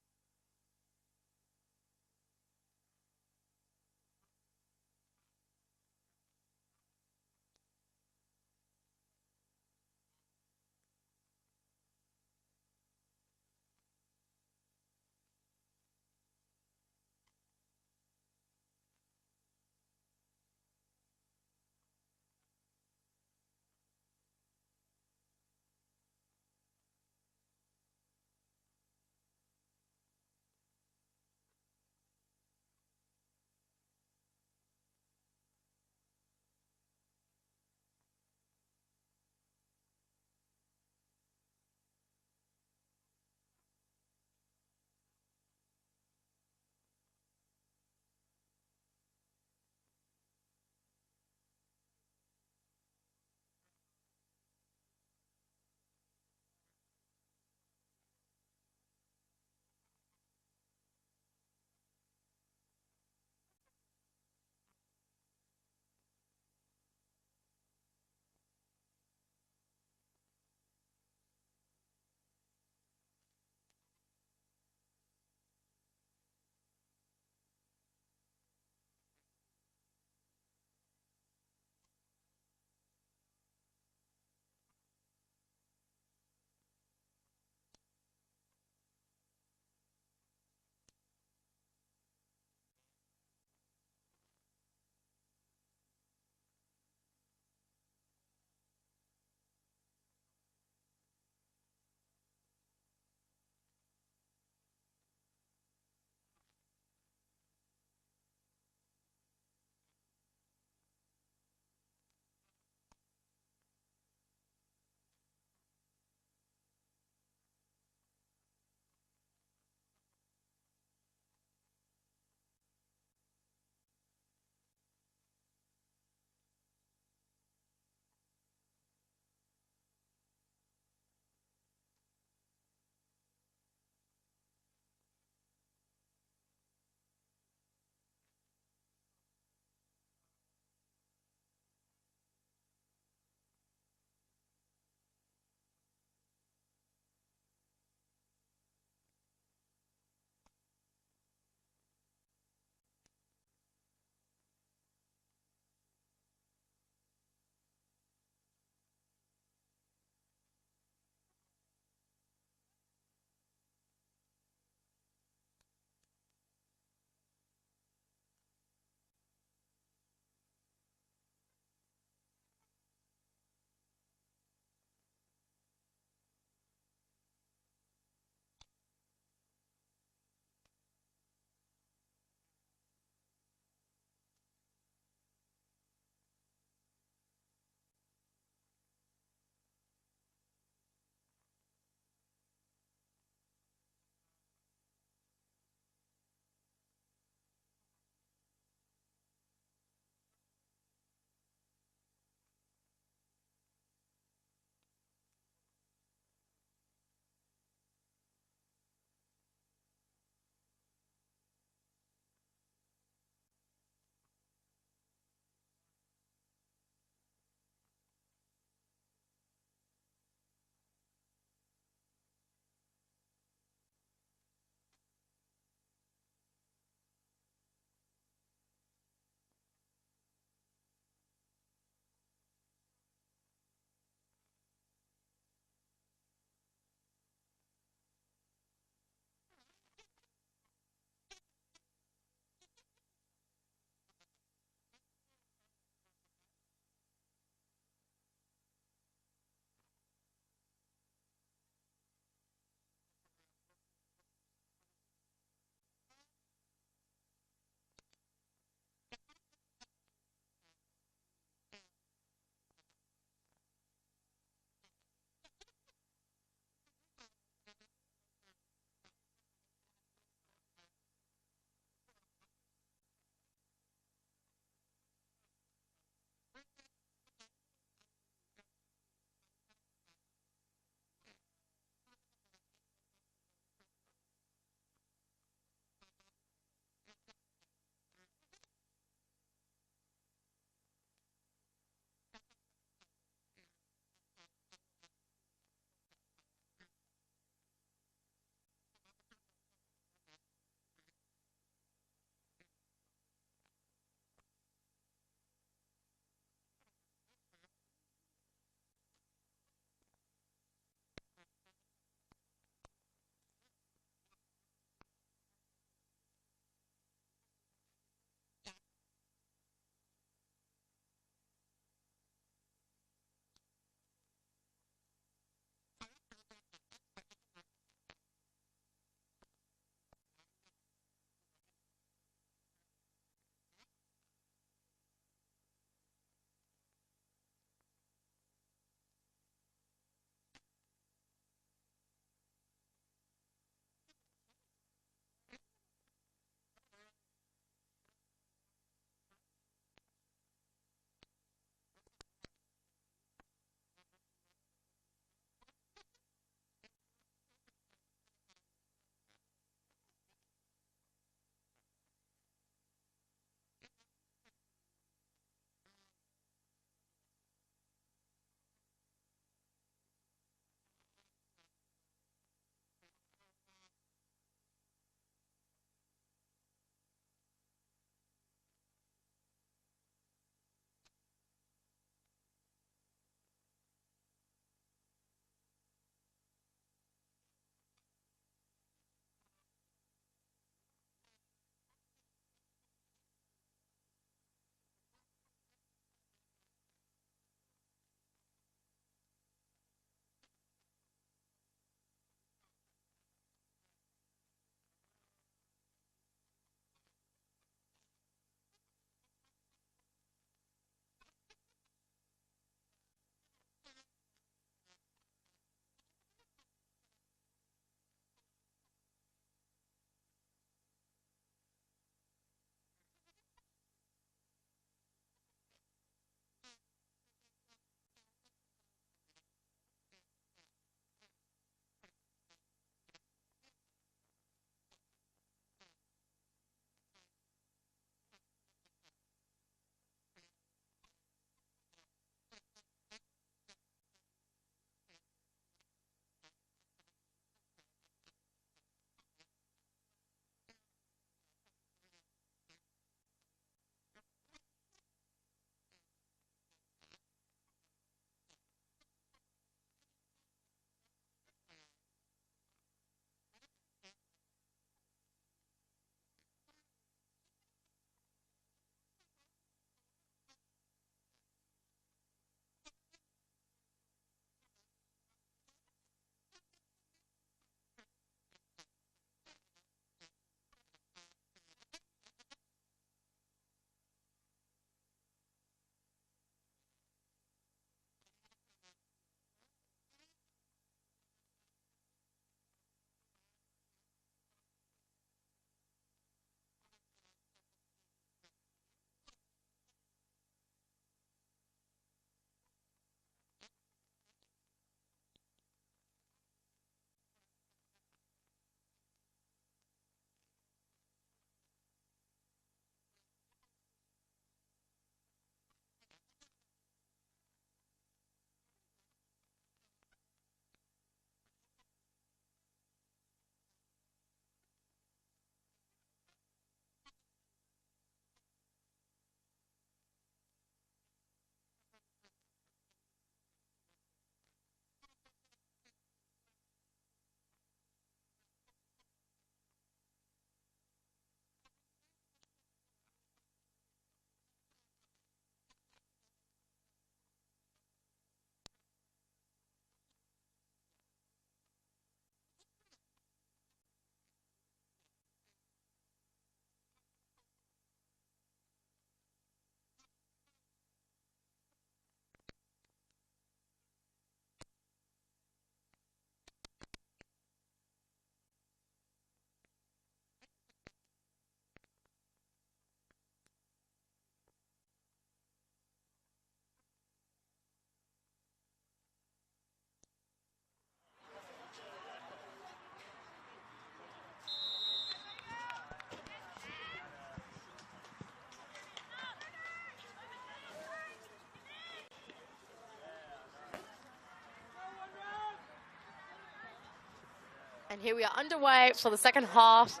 And here we are underway for the second half.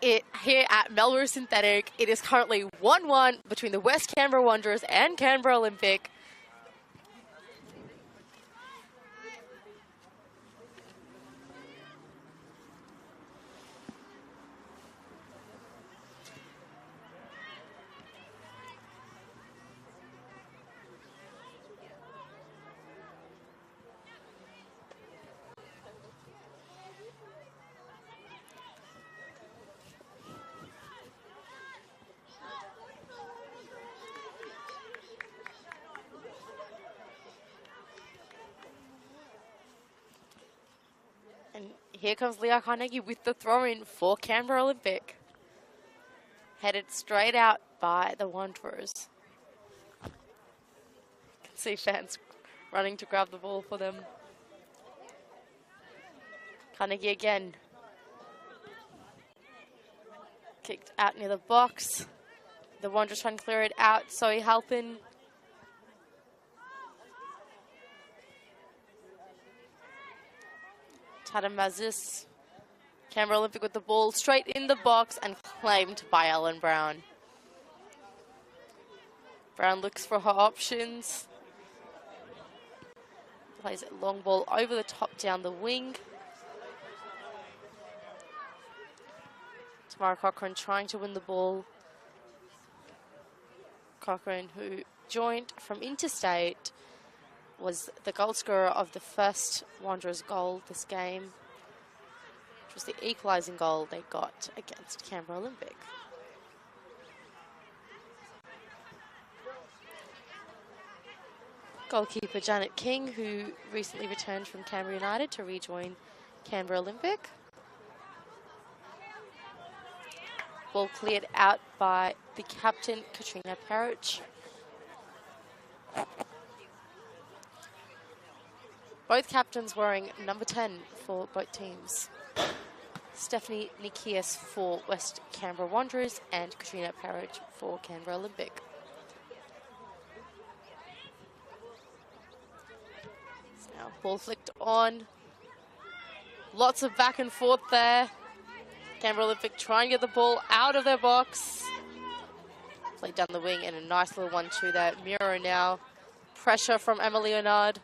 Here at Melrose Synthetic, it is currently 1-1 between the West Canberra Wanderers and Canberra Olympic. And here comes Leo Carnegie with the throw-in for Canberra Olympic. Headed straight out by the Wanderers. You can see fans running to grab the ball for them. Carnegie again. Kicked out near the box. The Wanderers trying to clear it out. Zoe Halpin. Tadamazis. Canberra Olympic with the ball straight in the box and claimed by Ellen Brown. Brown looks for her options. Plays it long ball over the top down the wing. Tamara Cochrane trying to win the ball. Cochrane, who joined from interstate, was the goal scorer of the first Wanderers goal this game, which was the equalising goal they got against Canberra Olympic. Goalkeeper Janet King, who recently returned from Canberra United to rejoin Canberra Olympic. Ball cleared out by the captain, Katrina Parrish. Both captains wearing number 10 for both teams. Stephanie Nikias for West Canberra Wanderers and Katrina Parrish for Canberra Olympic. So now ball flicked on. Lots of back and forth there. Canberra Olympic trying to get the ball out of their box. Played down the wing and a nice little 1-2 there. Miro now. Pressure from Emma Leonard.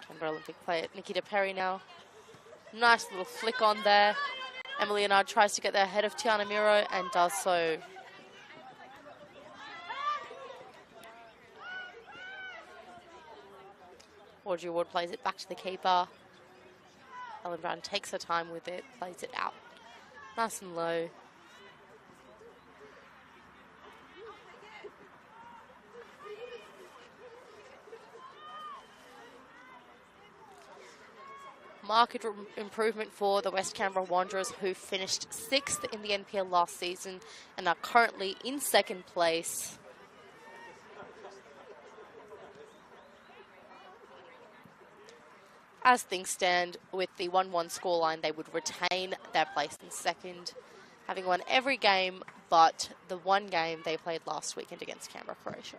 Canberra Olympic player Nikita Perry now. Nice little flick on there. Emma Leonard tries to get there ahead of Tiana Miro and does so. Audrey Ward plays it back to the keeper. Ellen Brown takes her time with it, plays it out. Nice and low. Marked improvement for the West Canberra Wanderers, who finished 6th in the NPL last season and are currently in 2nd place. As things stand, with the 1-1 scoreline, they would retain their place in 2nd, having won every game but the one game they played last weekend against Canberra, Croatia.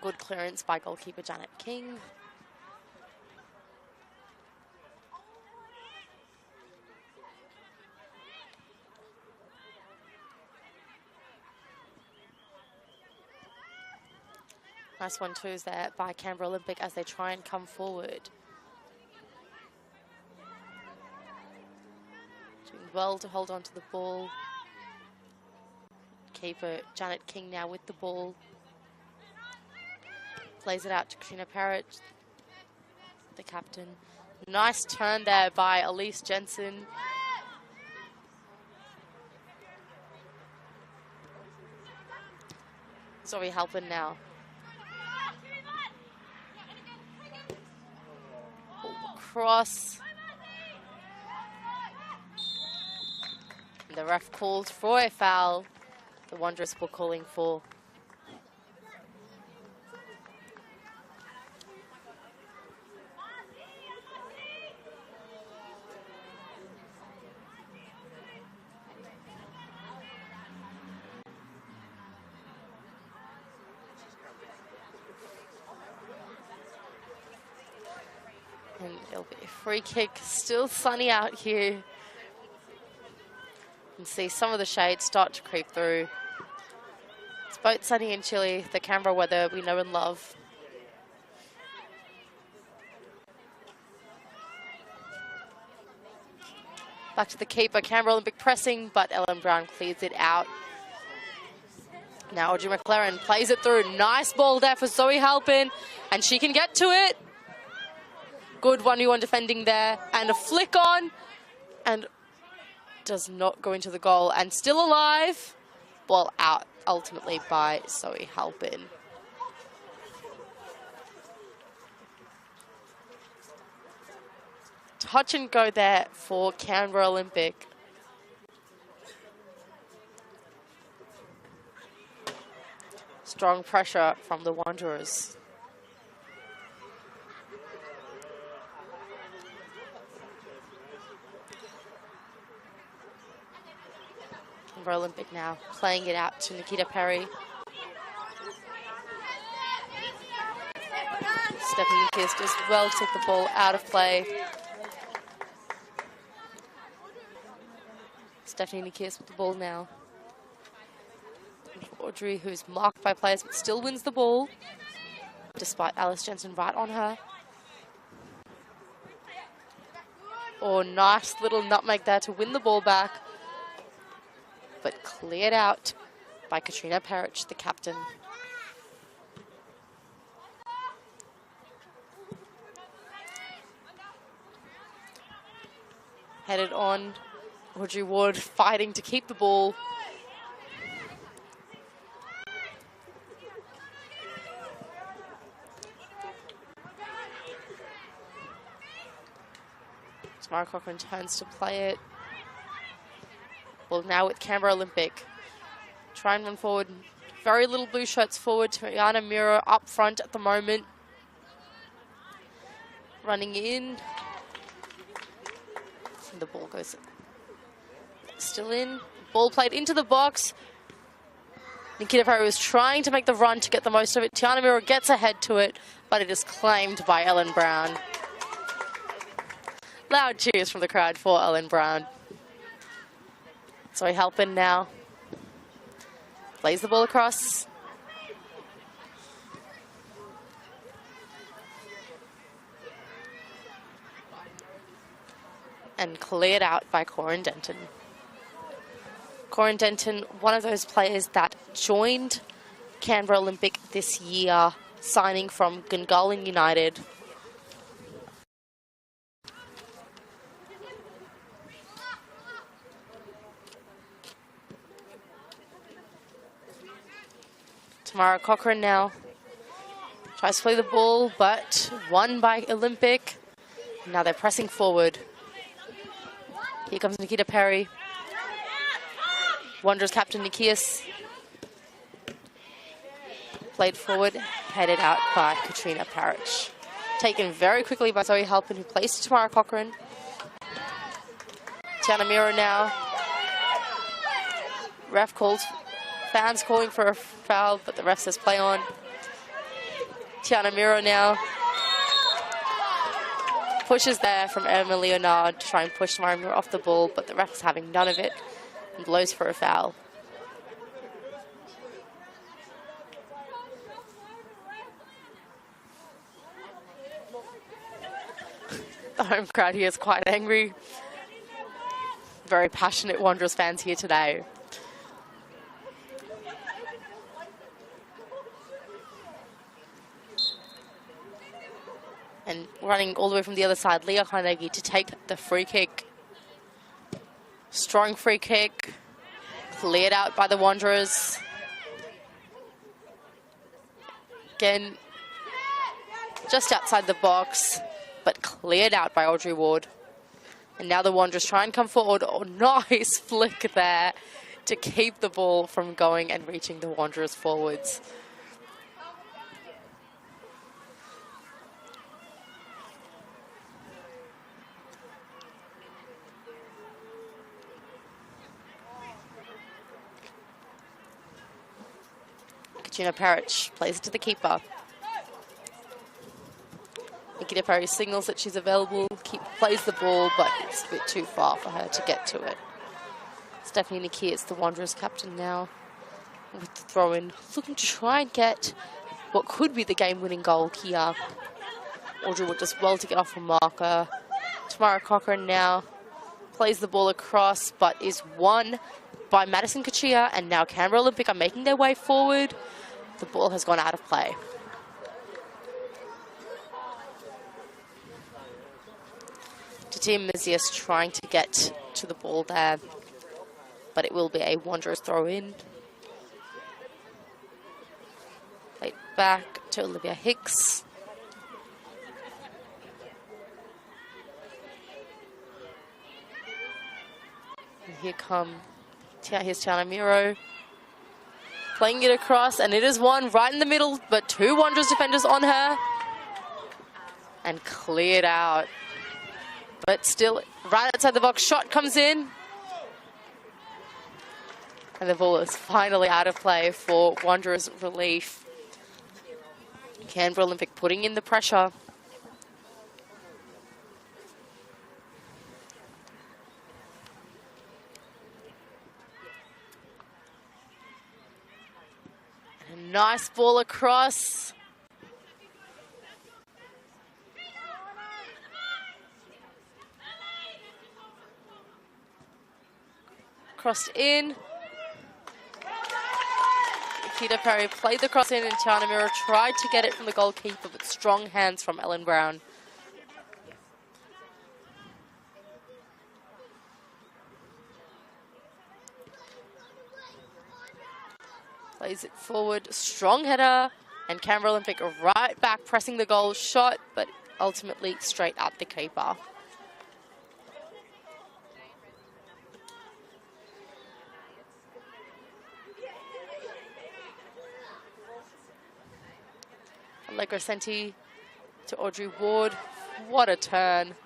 Good clearance by goalkeeper Janet King. Nice 1-2s there by Canberra Olympic as they try and come forward. Doing well to hold on to the ball. Keeper Janet King now with the ball. Plays it out to Katrina Parrish, the captain. Nice turn there by Elise Jensen. Zoe Halpin now. Cross. And the ref calls for a foul. The Wanderers were calling for. And it'll be a free kick. Still sunny out here. You can see some of the shade start to creep through. It's both sunny and chilly. The Canberra weather we know and love. Back to the keeper. Canberra Olympic pressing, but Ellen Brown clears it out. Now Audrey McLaren plays it through. Nice ball there for Zoe Halpin, and she can get to it. Good 1v1 defending there, and a flick on, and does not go into the goal, and still alive. Ball out ultimately by Zoe Halpin. Touch and go there for Canberra Olympic. Strong pressure from the Wanderers. Canberra Olympic now playing it out to Nikita Perry. Stephanie Nikias does well to take the ball out of play. Stephanie Nikias with the ball now. Audrey, who's marked by players but still wins the ball, despite Alice Jensen right on her. Oh, nice little nutmeg there to win the ball back, but cleared out by Katrina Perich, the captain. Headed on. Audrey Ward fighting to keep the ball. Tamara Cochrane turns to play it. Well, now with Canberra Olympic. Try and run forward. Very little blue shirts forward. Tiana Miro up front at the moment. Running in. And the ball goes still in. Ball played into the box. Nikita Perry was trying to make the run to get the most of it. Tiana Miro gets ahead to it, but it is claimed by Ellen Brown. Loud cheers from the crowd for Ellen Brown. Zoe Halpin now. Plays the ball across. And cleared out by Corin Denton. Corin Denton, one of those players that joined Canberra Olympic this year, signing from Gungahlin United. Tamara Cochrane now tries to play the ball, but won by Olympic. Now they're pressing forward. Here comes Nikita Perry. Wanderers captain Nikias. Played forward, headed out by Katrina Parrish. Taken very quickly by Zoe Halpin, who plays to Tamara Cochrane. Tiana Miro now. Ref calls, fans calling for a foul, but the ref says play on. Tiana Miro now. Pushes there from Emma Leonard to try and push Tamara Miro off the ball, but the ref is having none of it and blows for a foul. The home crowd here is quite angry. Very passionate Wanderers fans here today. And running all the way from the other side, Leah Carnegie to take the free kick. Strong free kick. Cleared out by the Wanderers. Again, just outside the box, but cleared out by Audrey Ward. And now the Wanderers try and come forward. Oh, nice flick there to keep the ball from going and reaching the Wanderers forwards. Katrina Parrish plays it to the keeper. Nikita Perry signals that she's available, plays the ball, but it's a bit too far for her to get to it. Stephanie Nikier is the Wanderers captain now with the throw-in, looking to try and get what could be the game-winning goal here. Audrey Wood does well to get off a marker. Tamara Cochrane now plays the ball across, but is won by Madison Kachia, and now Canberra Olympic are making their way forward. The ball has gone out of play. Tatia Mazias trying to get to the ball there, but it will be a Wanderers throw-in. Played back to Olivia Hicks. And here's Tiana Miro. Playing it across, and it is one right in the middle, but two Wanderers defenders on her. And cleared out. But still, right outside the box, shot comes in. And the ball is finally out of play for Wanderers relief. Canberra Olympic putting in the pressure. And a nice ball across. Crossed in. Nikita Perry played the cross in, and Tiana Miro tried to get it from the goalkeeper, but strong hands from Ellen Brown. Plays it forward, strong header, and Canberra Olympic right back pressing the goal shot, but ultimately straight at the keeper. Allegra Senti to Audrey Ward. What a turn.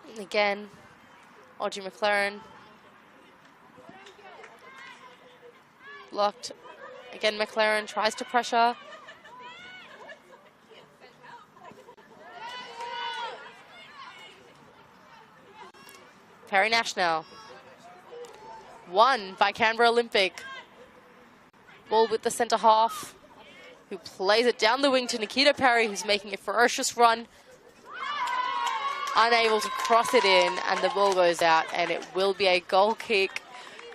And again, Audrey McLaren. Blocked. Again, McLaren tries to pressure. Perry Nash now. Won by Canberra Olympic. Ball with the centre half, who plays it down the wing to Nikita Perry, who's making a ferocious run. Unable to cross it in, and the ball goes out, and it will be a goal kick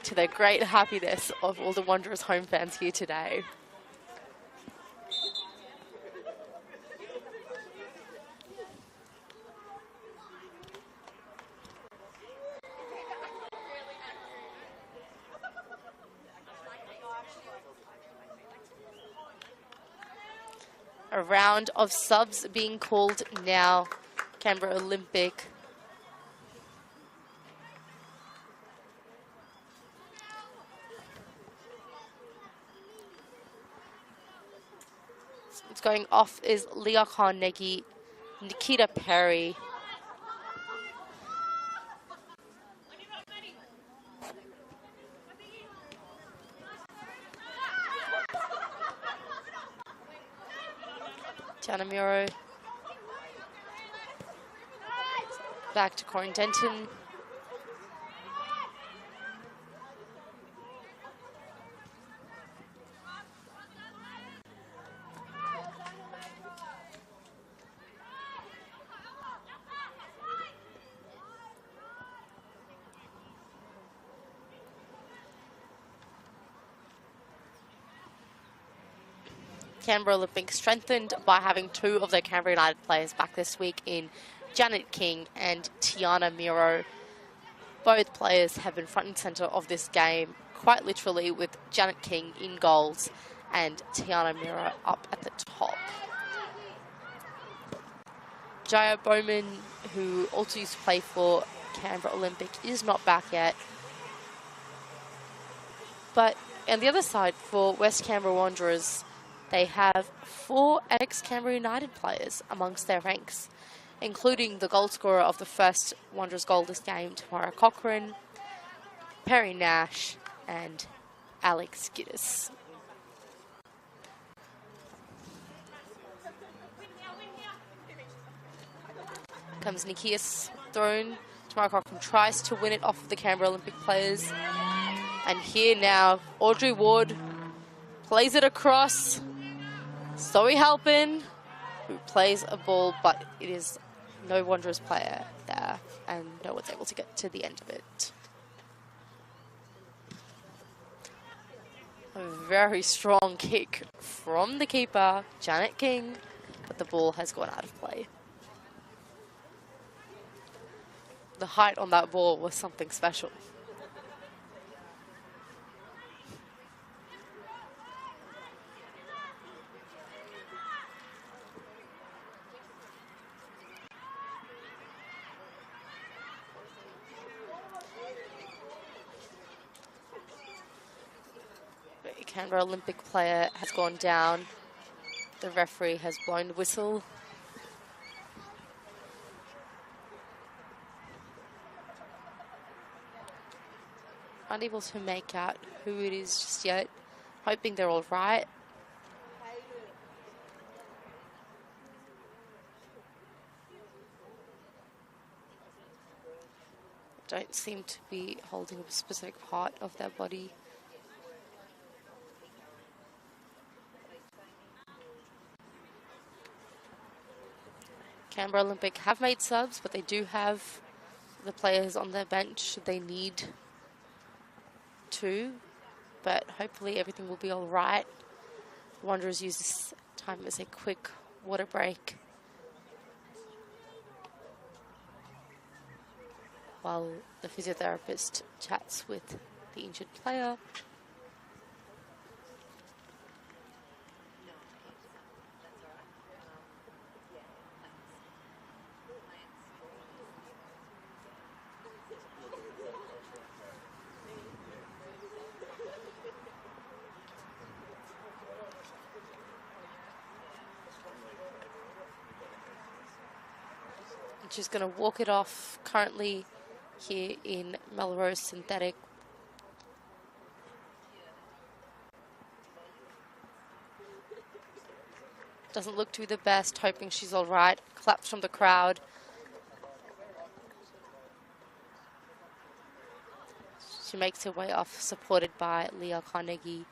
to the great happiness of all the Wanderers home fans here today. A round of subs being called now. Canberra Olympic. What's going off is Leah Carnegie, Nikita Perry. Tiana Miro. Back to Corinne Denton. Canberra Olympic strengthened by having two of their Canberra United players back this week in Janet King and Tiana Miro. Both players have been front and centre of this game, quite literally, with Janet King in goals and Tiana Miro up at the top. Jaya Bowman, who also used to play for Canberra Olympic, is not back yet. But on the other side, for West Canberra Wanderers, they have 4 ex-Canberra United players amongst their ranks, including the goal scorer of the first Wanderers goal this game, Tamara Cochrane, Perry Nash, and Alex Giddis. Comes Nikias, thrown. Tamara Cochran tries to win it off of the Canberra Olympic players. And here now, Audrey Ward plays it across. Zoe Halpin, who plays a ball, but it is no Wanderers player there, and no one's able to get to the end of it. A very strong kick from the keeper, Janet King, but the ball has gone out of play. The height on that ball was something special. The Canberra Olympic player has gone down. The referee has blown the whistle. Unable to make out who it is just yet. Hoping they're all right. Don't seem to be holding a specific part of their body. Canberra Olympic have made subs, but they do have the players on their bench should they need to. But hopefully everything will be all right. The Wanderers use this time as a quick water break while the physiotherapist chats with the injured player. She's going to walk it off currently here in Melrose Synthetic. Doesn't look to be the best, hoping she's all right. Claps from the crowd. She makes her way off, supported by Leah Carnegie.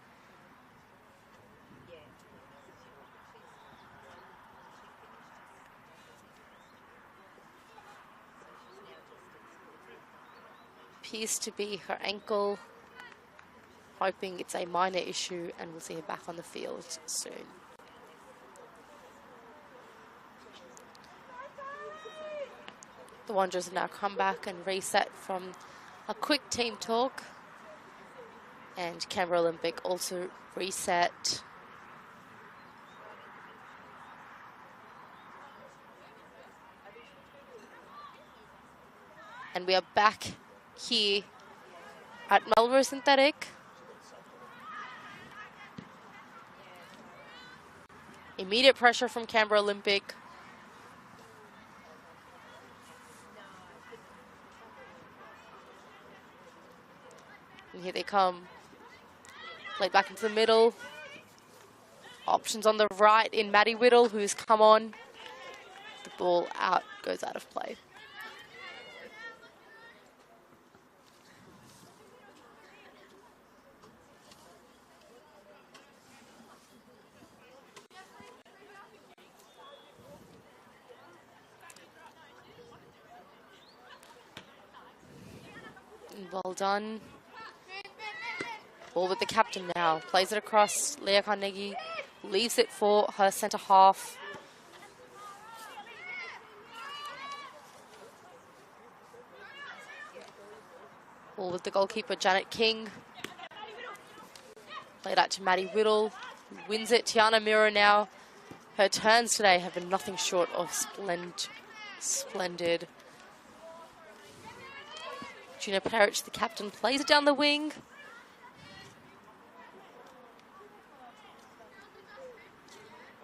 Appears to be her ankle, hoping it's a minor issue, and we'll see her back on the field soon. The Wanderers have now come back and reset from a quick team talk, and Canberra Olympic also reset. And we are back here at Melrose Synthetic. Immediate pressure from Canberra Olympic. And here they come. Played back into the middle. Options on the right in Maddie Whittle, who's come on. The ball out, goes out of play. Well done. Ball with the captain now. Plays it across. Leah Carnegie leaves it for her centre half. Ball with the goalkeeper, Janet King. Played out to Maddie Whittle. Wins it. Tiana Miro now. Her turns today have been nothing short of splendid. Gina Parrish, the captain, plays it down the wing.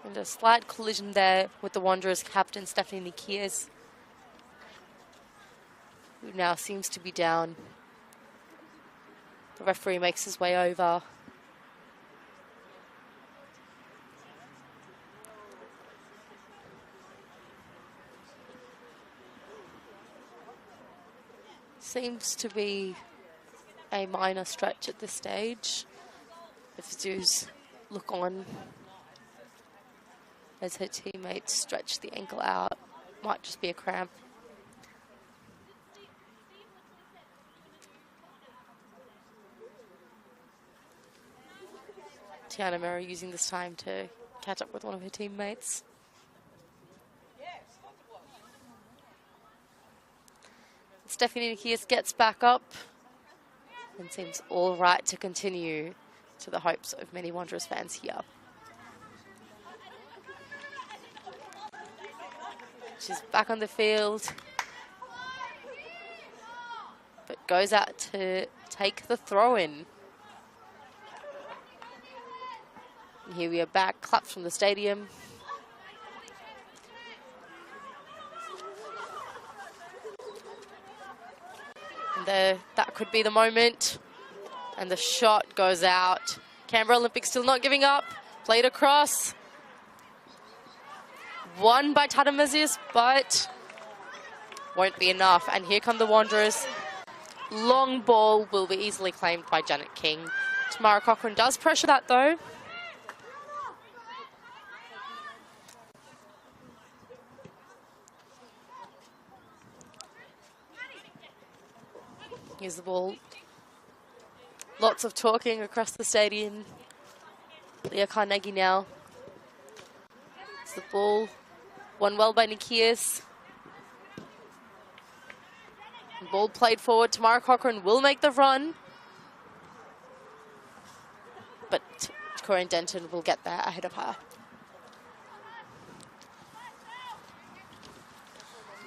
And a slight collision there with the Wanderers captain, Stephanie Nikias, who now seems to be down. The referee makes his way over. Seems to be a minor stretch at this stage. If Zeus look on as her teammates stretch the ankle out, might just be a cramp. Tiana Mera using this time to catch up with one of her teammates. Stephanie Nikias gets back up and seems all right to continue, to the hopes of many Wanderers fans here. She's back on the field, but goes out to take the throw-in. And here we are back, claps from the stadium. And that could be the moment. And the shot goes out. Canberra Olympic still not giving up. Played across. Won by Tadamazius, but won't be enough. And here come the Wanderers. Long ball will be easily claimed by Janet King. Tamara Cochrane does pressure that though. Here's the ball. Lots of talking across the stadium. Leah Carnegie now. It's the ball. Won well by Nikias. Ball played forward. Tamara Cochrane will make the run. But Corinne Denton will get there ahead of her.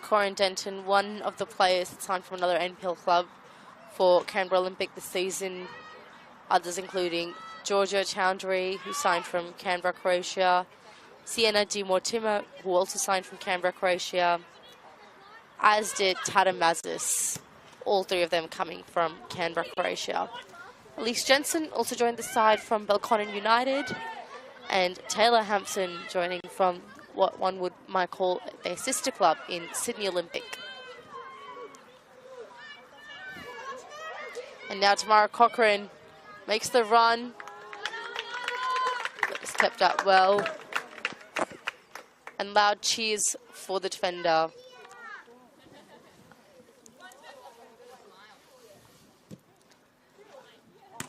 Corinne Denton, one of the players that signed from another NPL club for Canberra Olympic this season. Others including Georgia Chowdhury, who signed from Canberra, Croatia. Sienna Di Mortimer, who also signed from Canberra, Croatia. As did Tadamazis, all three of them coming from Canberra, Croatia. Elise Jensen also joined the side from Belconnen United. And Taylor Hampson joining from what one might call their sister club in Sydney Olympic. And now Tamara Cochrane makes the run. But stepped up well. And loud cheers for the defender.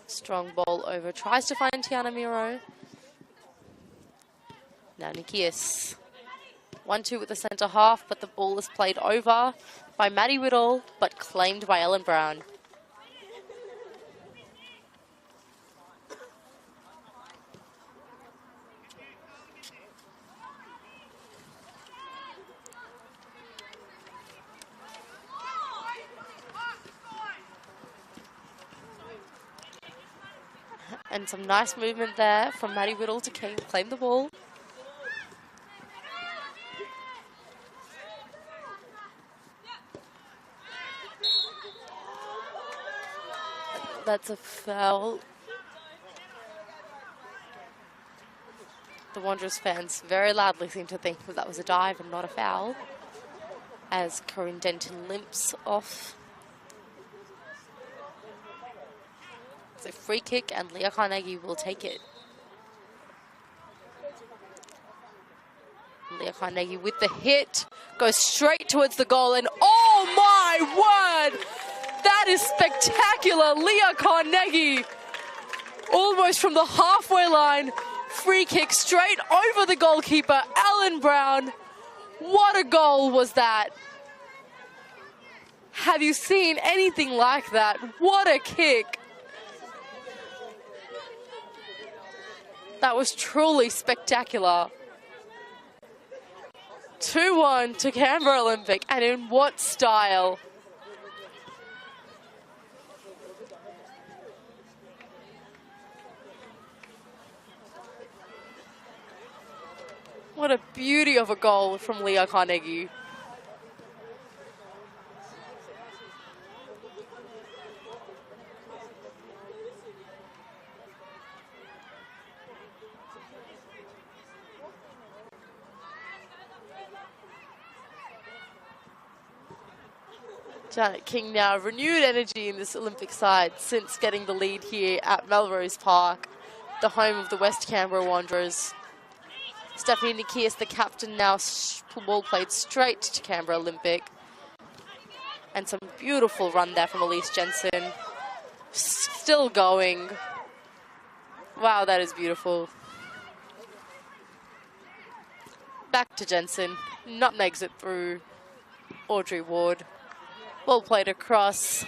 Strong ball over. Tries to find Tiana Miro. Now Nikias. 1-2 with the centre half, but the ball is played over by Maddie Whittle, but claimed by Ellen Brown. And some nice movement there from Maddie Whittle to claim the ball. That's a foul. The Wanderers fans very loudly seem to think that was a dive and not a foul, as Corinne Denton limps off. It's a free kick and Leah Carnegie will take it. Leah Carnegie with the hit, goes straight towards the goal and oh my word! That is spectacular, Leah Carnegie. Almost from the halfway line, free kick straight over the goalkeeper, Ellen Brown. What a goal was that? Have you seen anything like that? What a kick. That was truly spectacular. 2-1 to Canberra Olympic, and in what style? What a beauty of a goal from Leah Carnegie. Janet King now renewed energy in this Olympic side since getting the lead here at Melrose Park, the home of the West Canberra Wanderers. Stephanie Nikias, the captain, now ball played straight to Canberra Olympic. And some beautiful run there from Elise Jensen. Still going. Wow, that is beautiful. Back to Jensen. Nutmegs it through Audrey Ward. Ball played across.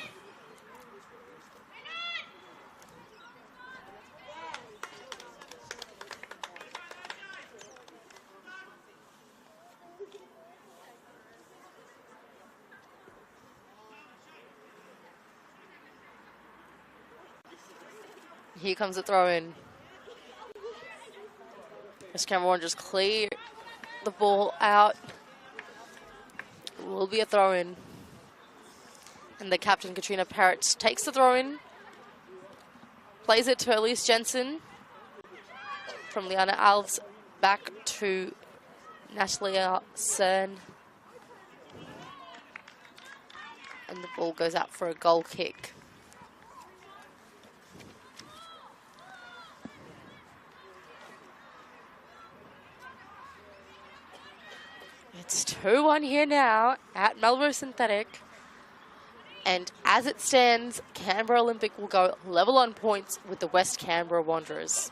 Here comes the throw in. West Canberra Wanderers clear the ball out. It will be a throw in. And the captain, Katrina Parrott, takes the throw in. Plays it to Elise Jensen. From Liana Alves back to Natalia Cern. And the ball goes out for a goal kick. It's 2-1 here now at Melrose Synthetic. And as it stands, Canberra Olympic will go level on points with the West Canberra Wanderers.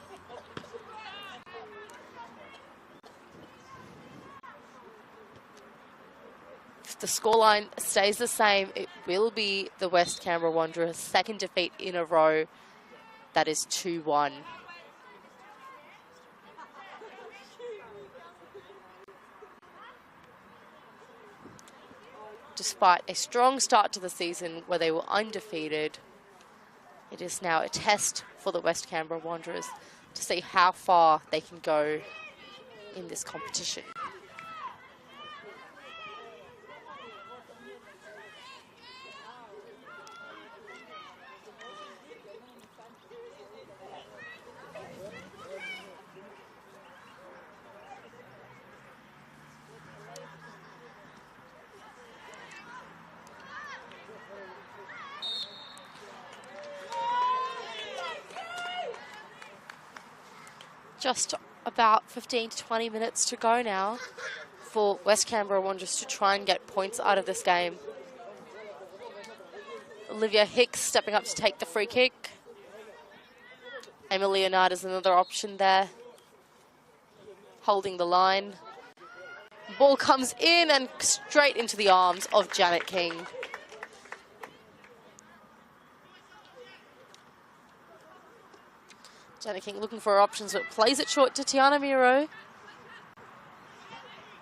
If the scoreline stays the same, it will be the West Canberra Wanderers' second defeat in a row. That is 2-1. Despite a strong start to the season where they were undefeated, it is now a test for the West Canberra Wanderers to see how far they can go in this competition. Just about 15 to 20 minutes to go now for West Canberra Wanderers to try and get points out of this game. Olivia Hicks stepping up to take the free kick. Emma Leonard is another option there, holding the line. Ball comes in and straight into the arms of Janet King. Janet King looking for options, but plays it short to Tiana Miro.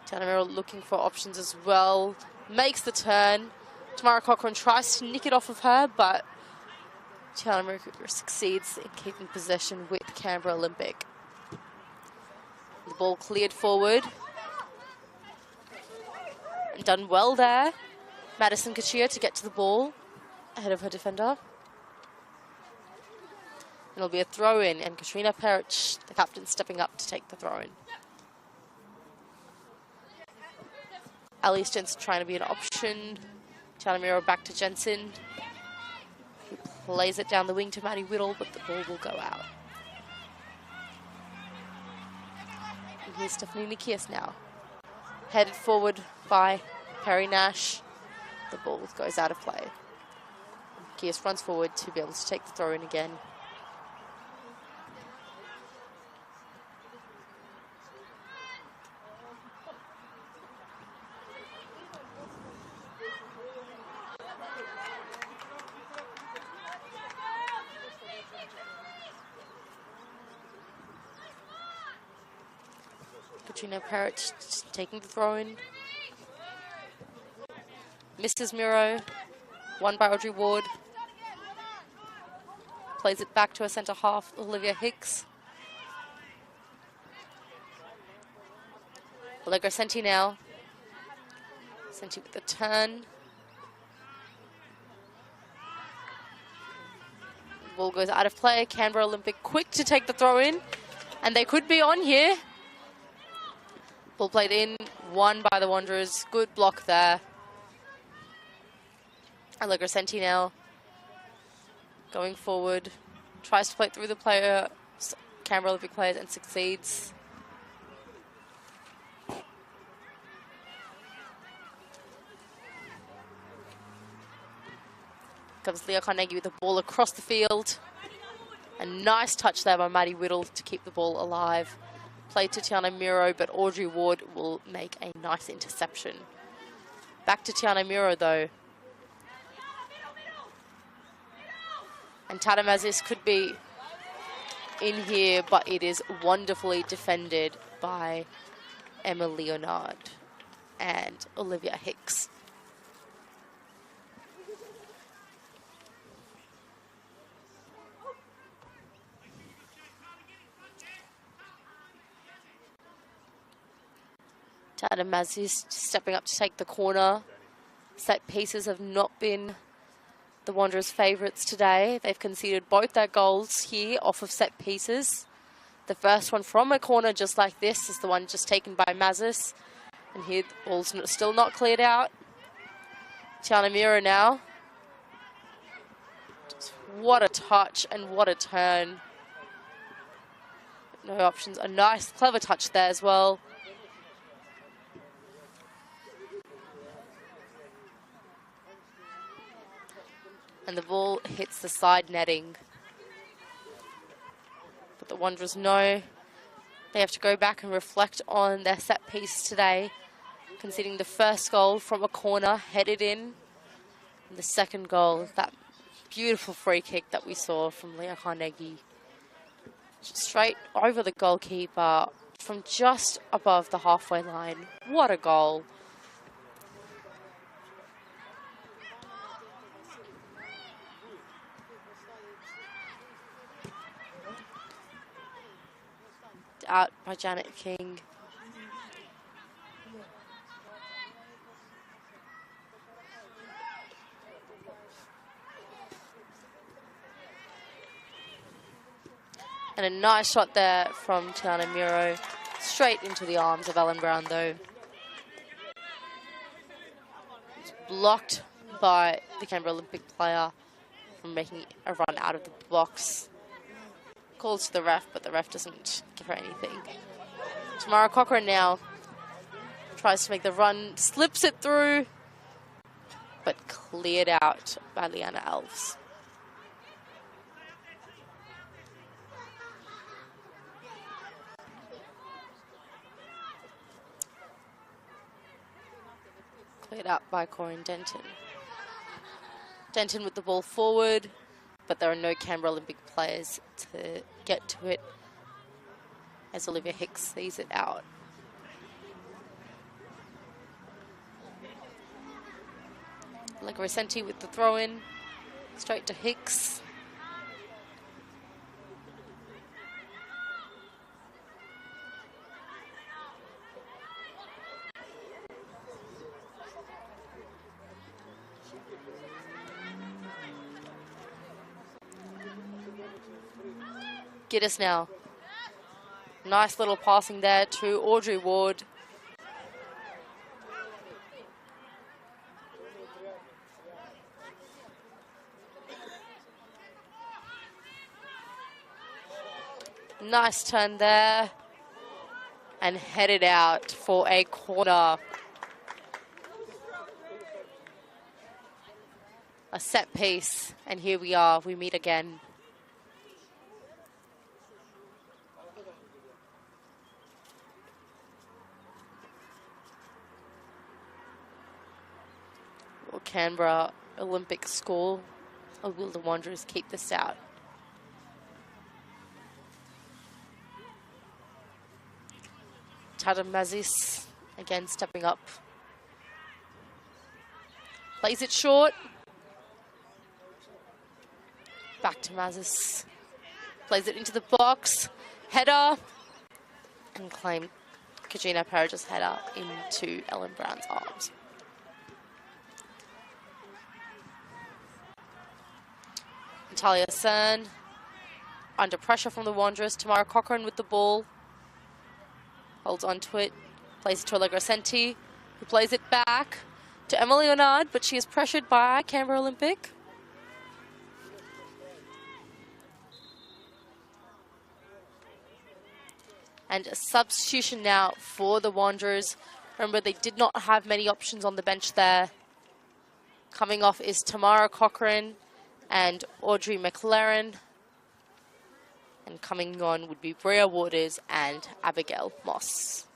Tiana Miro looking for options as well. Makes the turn. Tamara Cochrane tries to nick it off of her, but Tiana Miro succeeds in keeping possession with Canberra Olympic. The ball cleared forward. And done well there. Madison Kachia to get to the ball ahead of her defender. It'll be a throw-in, and Katrina Perich, the captain, stepping up to take the throw-in. Alice Jensen trying to be an option. Tiana Miro back to Jensen, who plays it down the wing to Maddie Whittle, but the ball will go out. And here's Stephanie Nikias now. Headed forward by Perry Nash. The ball goes out of play. Nikias runs forward to be able to take the throw-in again. Katrina Parrott taking the throw-in. Mrs. Miro, won by Audrey Ward. Plays it back to her centre half, Olivia Hicks. Allegra Senti now. Senti with the turn. Ball goes out of play. Canberra Olympic quick to take the throw-in. And they could be on here. Ball played in, won by the Wanderers. Good block there. Allegra Senti now going forward, tries to play through the player, Canberra Olympic players, and succeeds. Comes Leah Carnegie with the ball across the field. A nice touch there by Maddie Whittle to keep the ball alive. Played to Tiana Miro, but Audrey Ward will make a nice interception. Back to Tiana Miro though. And Tadamazis could be in here, but it is wonderfully defended by Emma Leonard and Olivia Hicks. Tadamazis stepping up to take the corner. Set pieces have not been the Wanderers' favourites today. They've conceded both their goals here off of set pieces. The first one from a corner just like this is the one just taken by Mazis. And here the ball's still not cleared out. Tiana Miro now. Just what a touch and what a turn. No options. A nice, clever touch there as well. And the ball hits the side netting. But the Wanderers know they have to go back and reflect on their set piece today, conceding the first goal from a corner, headed in. And the second goal, that beautiful free kick that we saw from Leah Carnegie. Straight over the goalkeeper from just above the halfway line. What a goal. Out by Janet King. And a nice shot there from Tiana Miro. Straight into the arms of Ellen Brown though. It's blocked by the Canberra Olympic player from making a run out of the box. Calls to the ref, but the ref doesn't give her anything. Tamara Cochrane now tries to make the run, slips it through, but cleared out by Leanna Alves. Cleared out by Corinne Denton. Denton with the ball forward, but there are no Canberra Olympic players to get to it as Olivia Hicks sees it out. Legresenti with the throw-in, straight to Hicks. Giddis now. Nice little passing there to Audrey Ward. Nice turn there. And headed out for a corner. A set piece. And here we are. We meet again. Canberra Olympic score, or will the Wanderers keep this out? Tadamazis again stepping up. Plays it short. Back to Mazis. Plays it into the box. Header. And claimed Kajina Parage's header into Ellen Brown's arms. Natalia Cern under pressure from the Wanderers. Tamara Cochrane with the ball. Holds on to it. Plays it to Allegra Senti, who plays it back. to Emma Leonard, but she is pressured by Canberra Olympic. And a substitution now for the Wanderers. Remember, they did not have many options on the bench there. Coming off is Tamara Cochrane and Audrey McLaren. And coming on would be Bria Waters and Abigail Moss.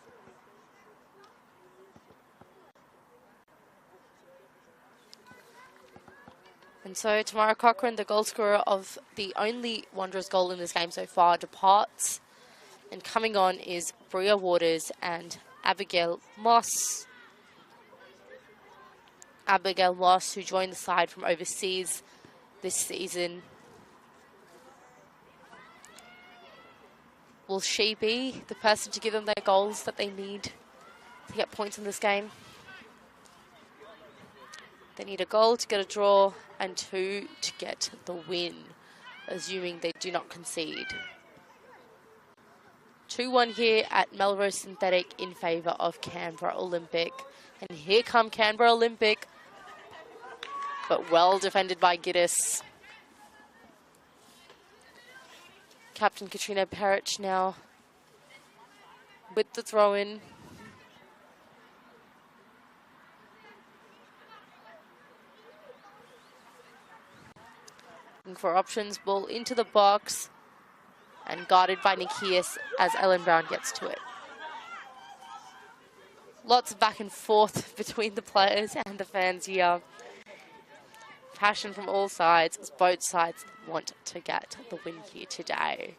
And so Tamara Cochrane, the goal scorer of the only Wanderers goal in this game so far, departs. And coming on is Bria Waters and Abigail Moss. Abigail Moss, who joined the side from overseas this season. Will she be the person to give them their goals that they need to get points in this game? They need a goal to get a draw and 2 to get the win, assuming they do not concede. 2-1 here at Melrose Synthetic in favour of Canberra Olympic. And here come Canberra Olympic, but well defended by Giddis. Captain Katrina Perich now with the throw-in. Looking for options, ball into the box. And guarded by Nikias as Ellen Brown gets to it. Lots of back and forth between the players and the fans here. Passion from all sides as both sides want to get the win here today.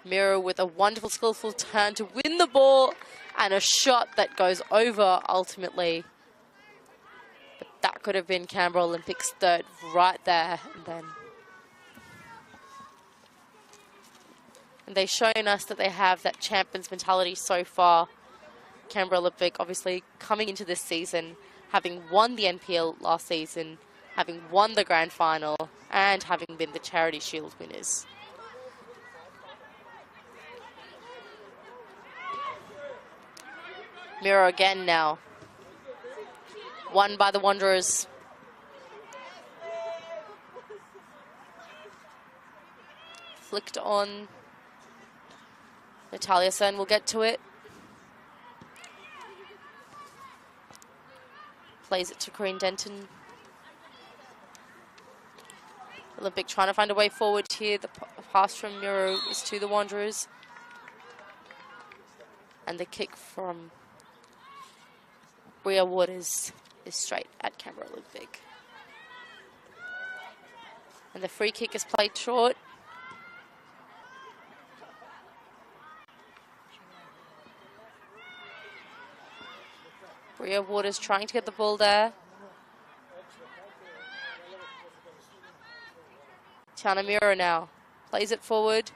Miro with a wonderful, skillful turn to win the ball and a shot that goes over ultimately. But that could have been Canberra Olympic's third right there. And they've shown us that they have that champions mentality so far. Canberra Olympic obviously coming into this season, having won the NPL last season, having won the grand final, and having been the Charity Shield winners. Miro again now. Won by the Wanderers. Flicked on. Natalia Sen will get to it. Plays it to Corinne Denton. Olympic trying to find a way forward here. The pass from Miro is to the Wanderers. And the kick from Bria Waters is straight at Canberra Olympic. And the free kick is played short. Bria Waters trying to get the ball there. Tiana Miro now plays it forward.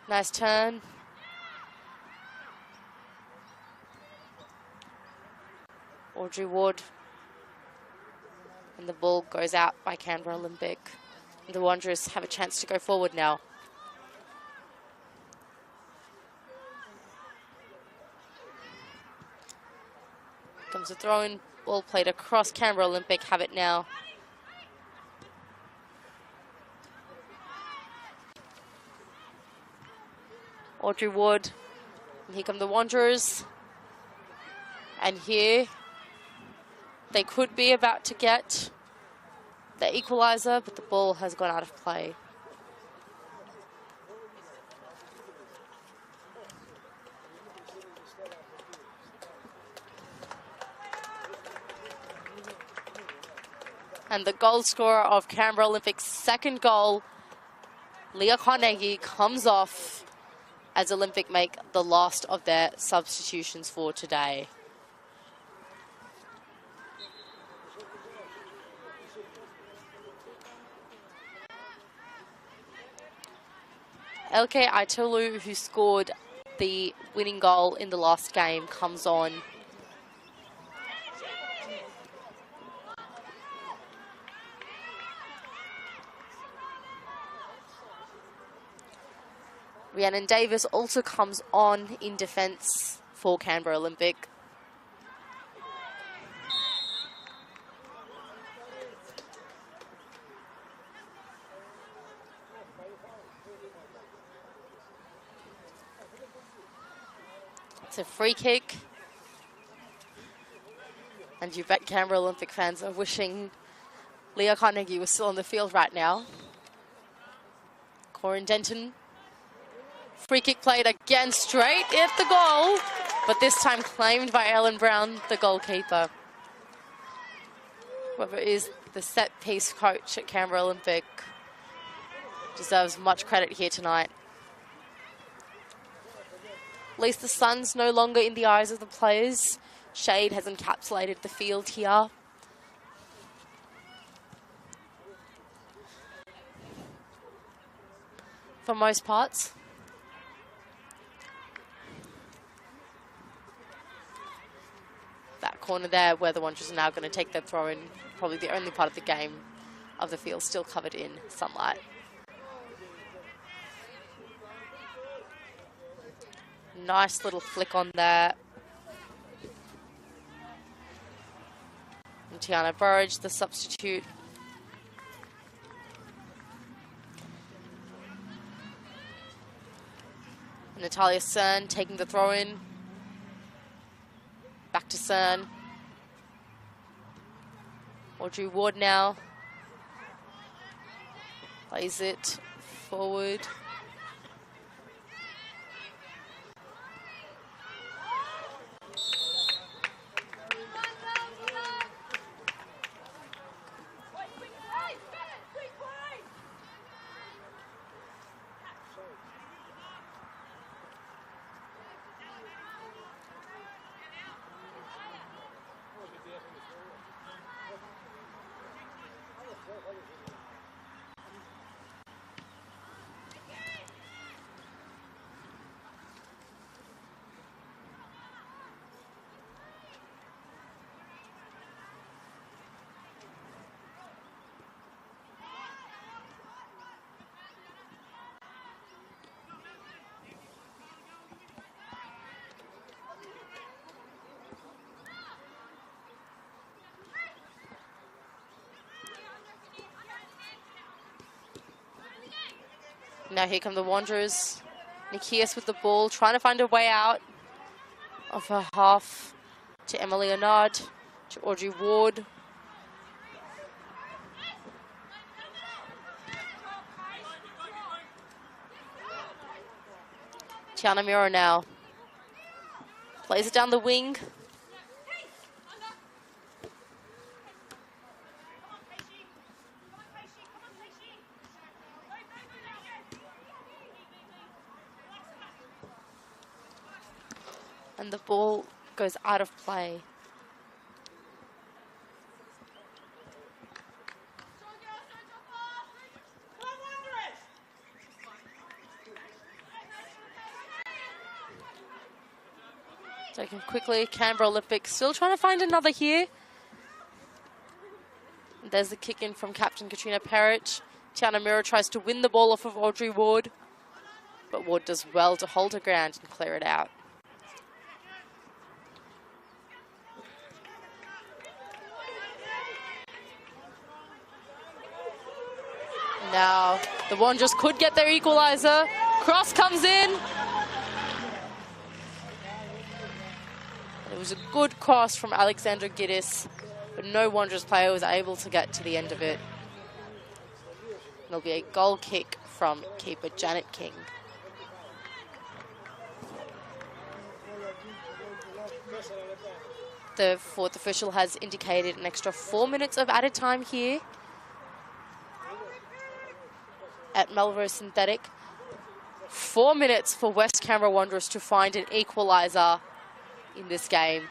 Nice turn. Audrey Ward. And the ball goes out by Canberra Olympic. And the Wanderers have a chance to go forward now. Comes a throw-in, ball played across. Canberra Olympic have it now. Audrey Ward. And here come the Wanderers. And here they could be about to get the equaliser, but the ball has gone out of play. And the goal scorer of Canberra Olympic's second goal, Leah Carnegie, comes off as Olympic make the last of their substitutions for today. LK Aitolu, who scored the winning goal in the last game, comes on. Rhiannon Davis also comes on in defence for Canberra Olympic. It's a free kick. And you bet Canberra Olympic fans are wishing Leah Carnegie was still on the field right now. Corin Denton. Free kick played again straight at the goal, but this time claimed by Ellen Brown, the goalkeeper. Whoever is the set-piece coach at Canberra Olympic deserves much credit here tonight. At least the sun's no longer in the eyes of the players. Shade has encapsulated the field here. For most parts. That corner there where the Wanderers are now going to take their throw in, probably the only part of the game of the field still covered in sunlight. Nice little flick on there. And Tiana Burridge, the substitute. Natalia Cern taking the throw in. Back to Cern. Audrey Ward now. Plays it forward. Now here come the Wanderers. Nikias with the ball, trying to find a way out of her half to Emma Leonard, to Audrey Ward. Tiana Miro now. Plays it down the wing. And the ball goes out of play. Taken quickly, Canberra Olympic still trying to find another here. There's the kick in from captain Katrina Perich. Tiana Miro tries to win the ball off of Audrey Ward, but Ward does well to hold her ground and clear it out. Now, the Wanderers could get their equaliser. Cross comes in. It was a good cross from Alexandra Giddis, but no Wanderers player was able to get to the end of it. There'll be a goal kick from keeper Janet King. The fourth official has indicated an extra 4 minutes of added time here at Melrose Synthetic. 4 minutes for West Canberra Wanderers to find an equaliser in this game.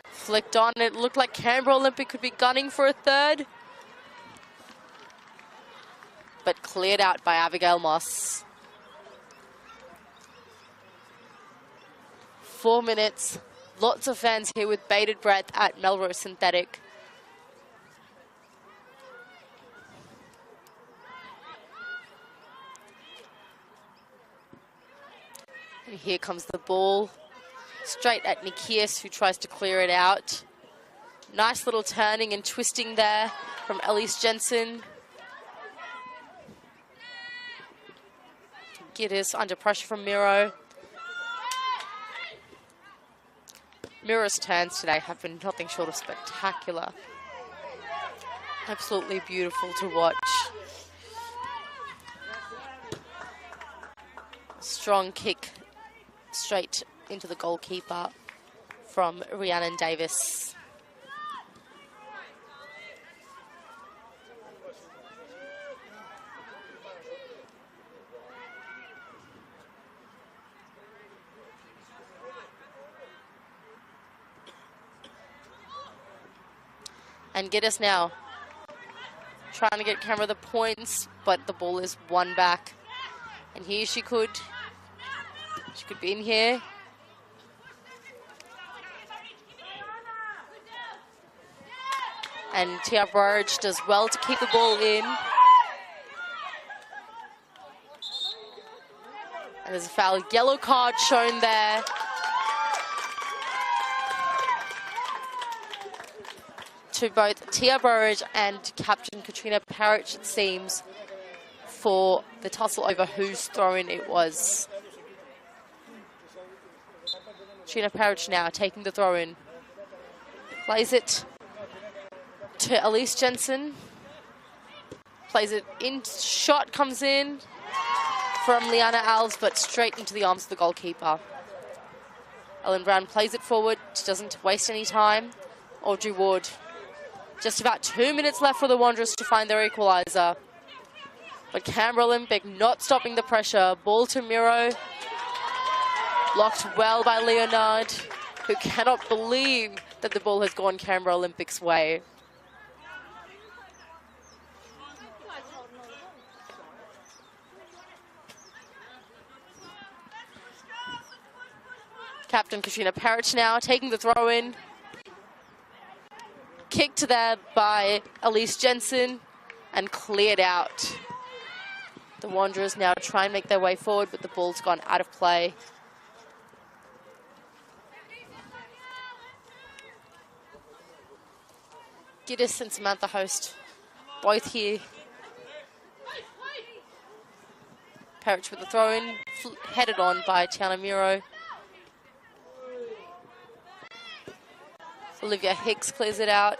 Flicked on, it looked like Canberra Olympic could be gunning for a third, but cleared out by Abigail Moss. 4 minutes, lots of fans here with bated breath at Melrose Synthetic. Here comes the ball. Straight at Nikias, who tries to clear it out. Nice little turning and twisting there from Elise Jensen. Giddis under pressure from Miro. Miro's turns today have been nothing short of spectacular. Absolutely beautiful to watch. Strong kick straight into the goalkeeper from Rhiannon Davis. And Giddis now trying to get Canberra the points, but the ball is won back. And here she could be in here. And Tia Burge does well to keep the ball in. And there's a foul, yellow card shown there. To both Tia Burridge and Captain Katrina Parrish, it seems, for the tussle over whose throw-in it was. Katrina Parrish now taking the throw-in. Plays it to Elise Jensen. Plays it in, shot comes in from Liana Alves, but straight into the arms of the goalkeeper. Ellen Brown plays it forward, doesn't waste any time. Audrey Ward. Just about 2 minutes left for the Wanderers to find their equaliser. But Canberra Olympic not stopping the pressure. Ball to Miro. Blocked well by Leonard, who cannot believe that the ball has gone Canberra Olympic's way. Captain Katrina Parrish now taking the throw in. Kicked there by Elise Jensen and cleared out. The Wanderers now try and make their way forward, but the ball's gone out of play. Giddis and Samantha Host both here. Parrish with the throw-in, headed on by Tiana Miro. Olivia Hicks clears it out.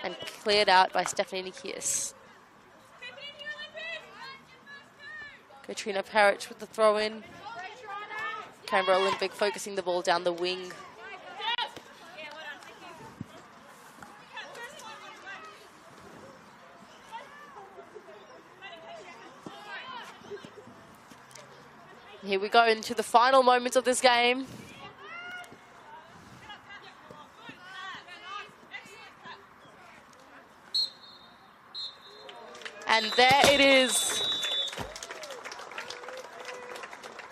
And cleared out by Stephanie Nikias. Katrina Parrish with the throw-in. Canberra Olympic focusing the ball down the wing. Here we go into the final moments of this game. And there it is.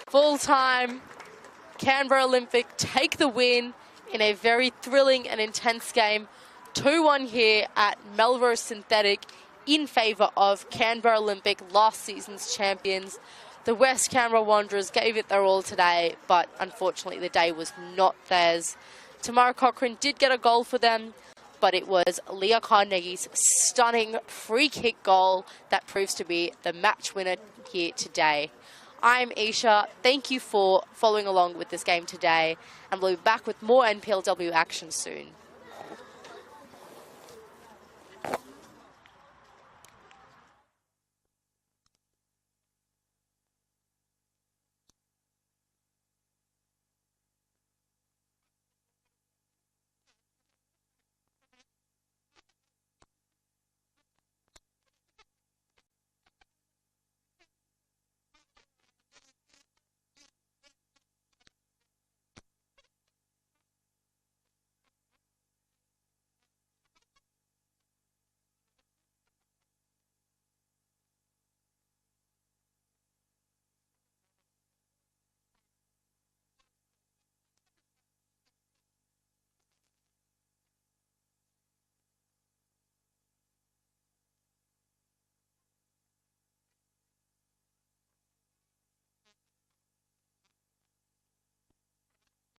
Full time. Canberra Olympic take the win in a very thrilling and intense game. 2-1 here at Melrose Synthetic in favour of Canberra Olympic, last season's champions. The West Canberra Wanderers gave it their all today, but unfortunately the day was not theirs. Tamara Cochrane did get a goal for them, but it was Leah Carnegie's stunning free kick goal that proves to be the match winner here today. I'm Isha. Thank you for following along with this game today, and we'll be back with more NPLW action soon.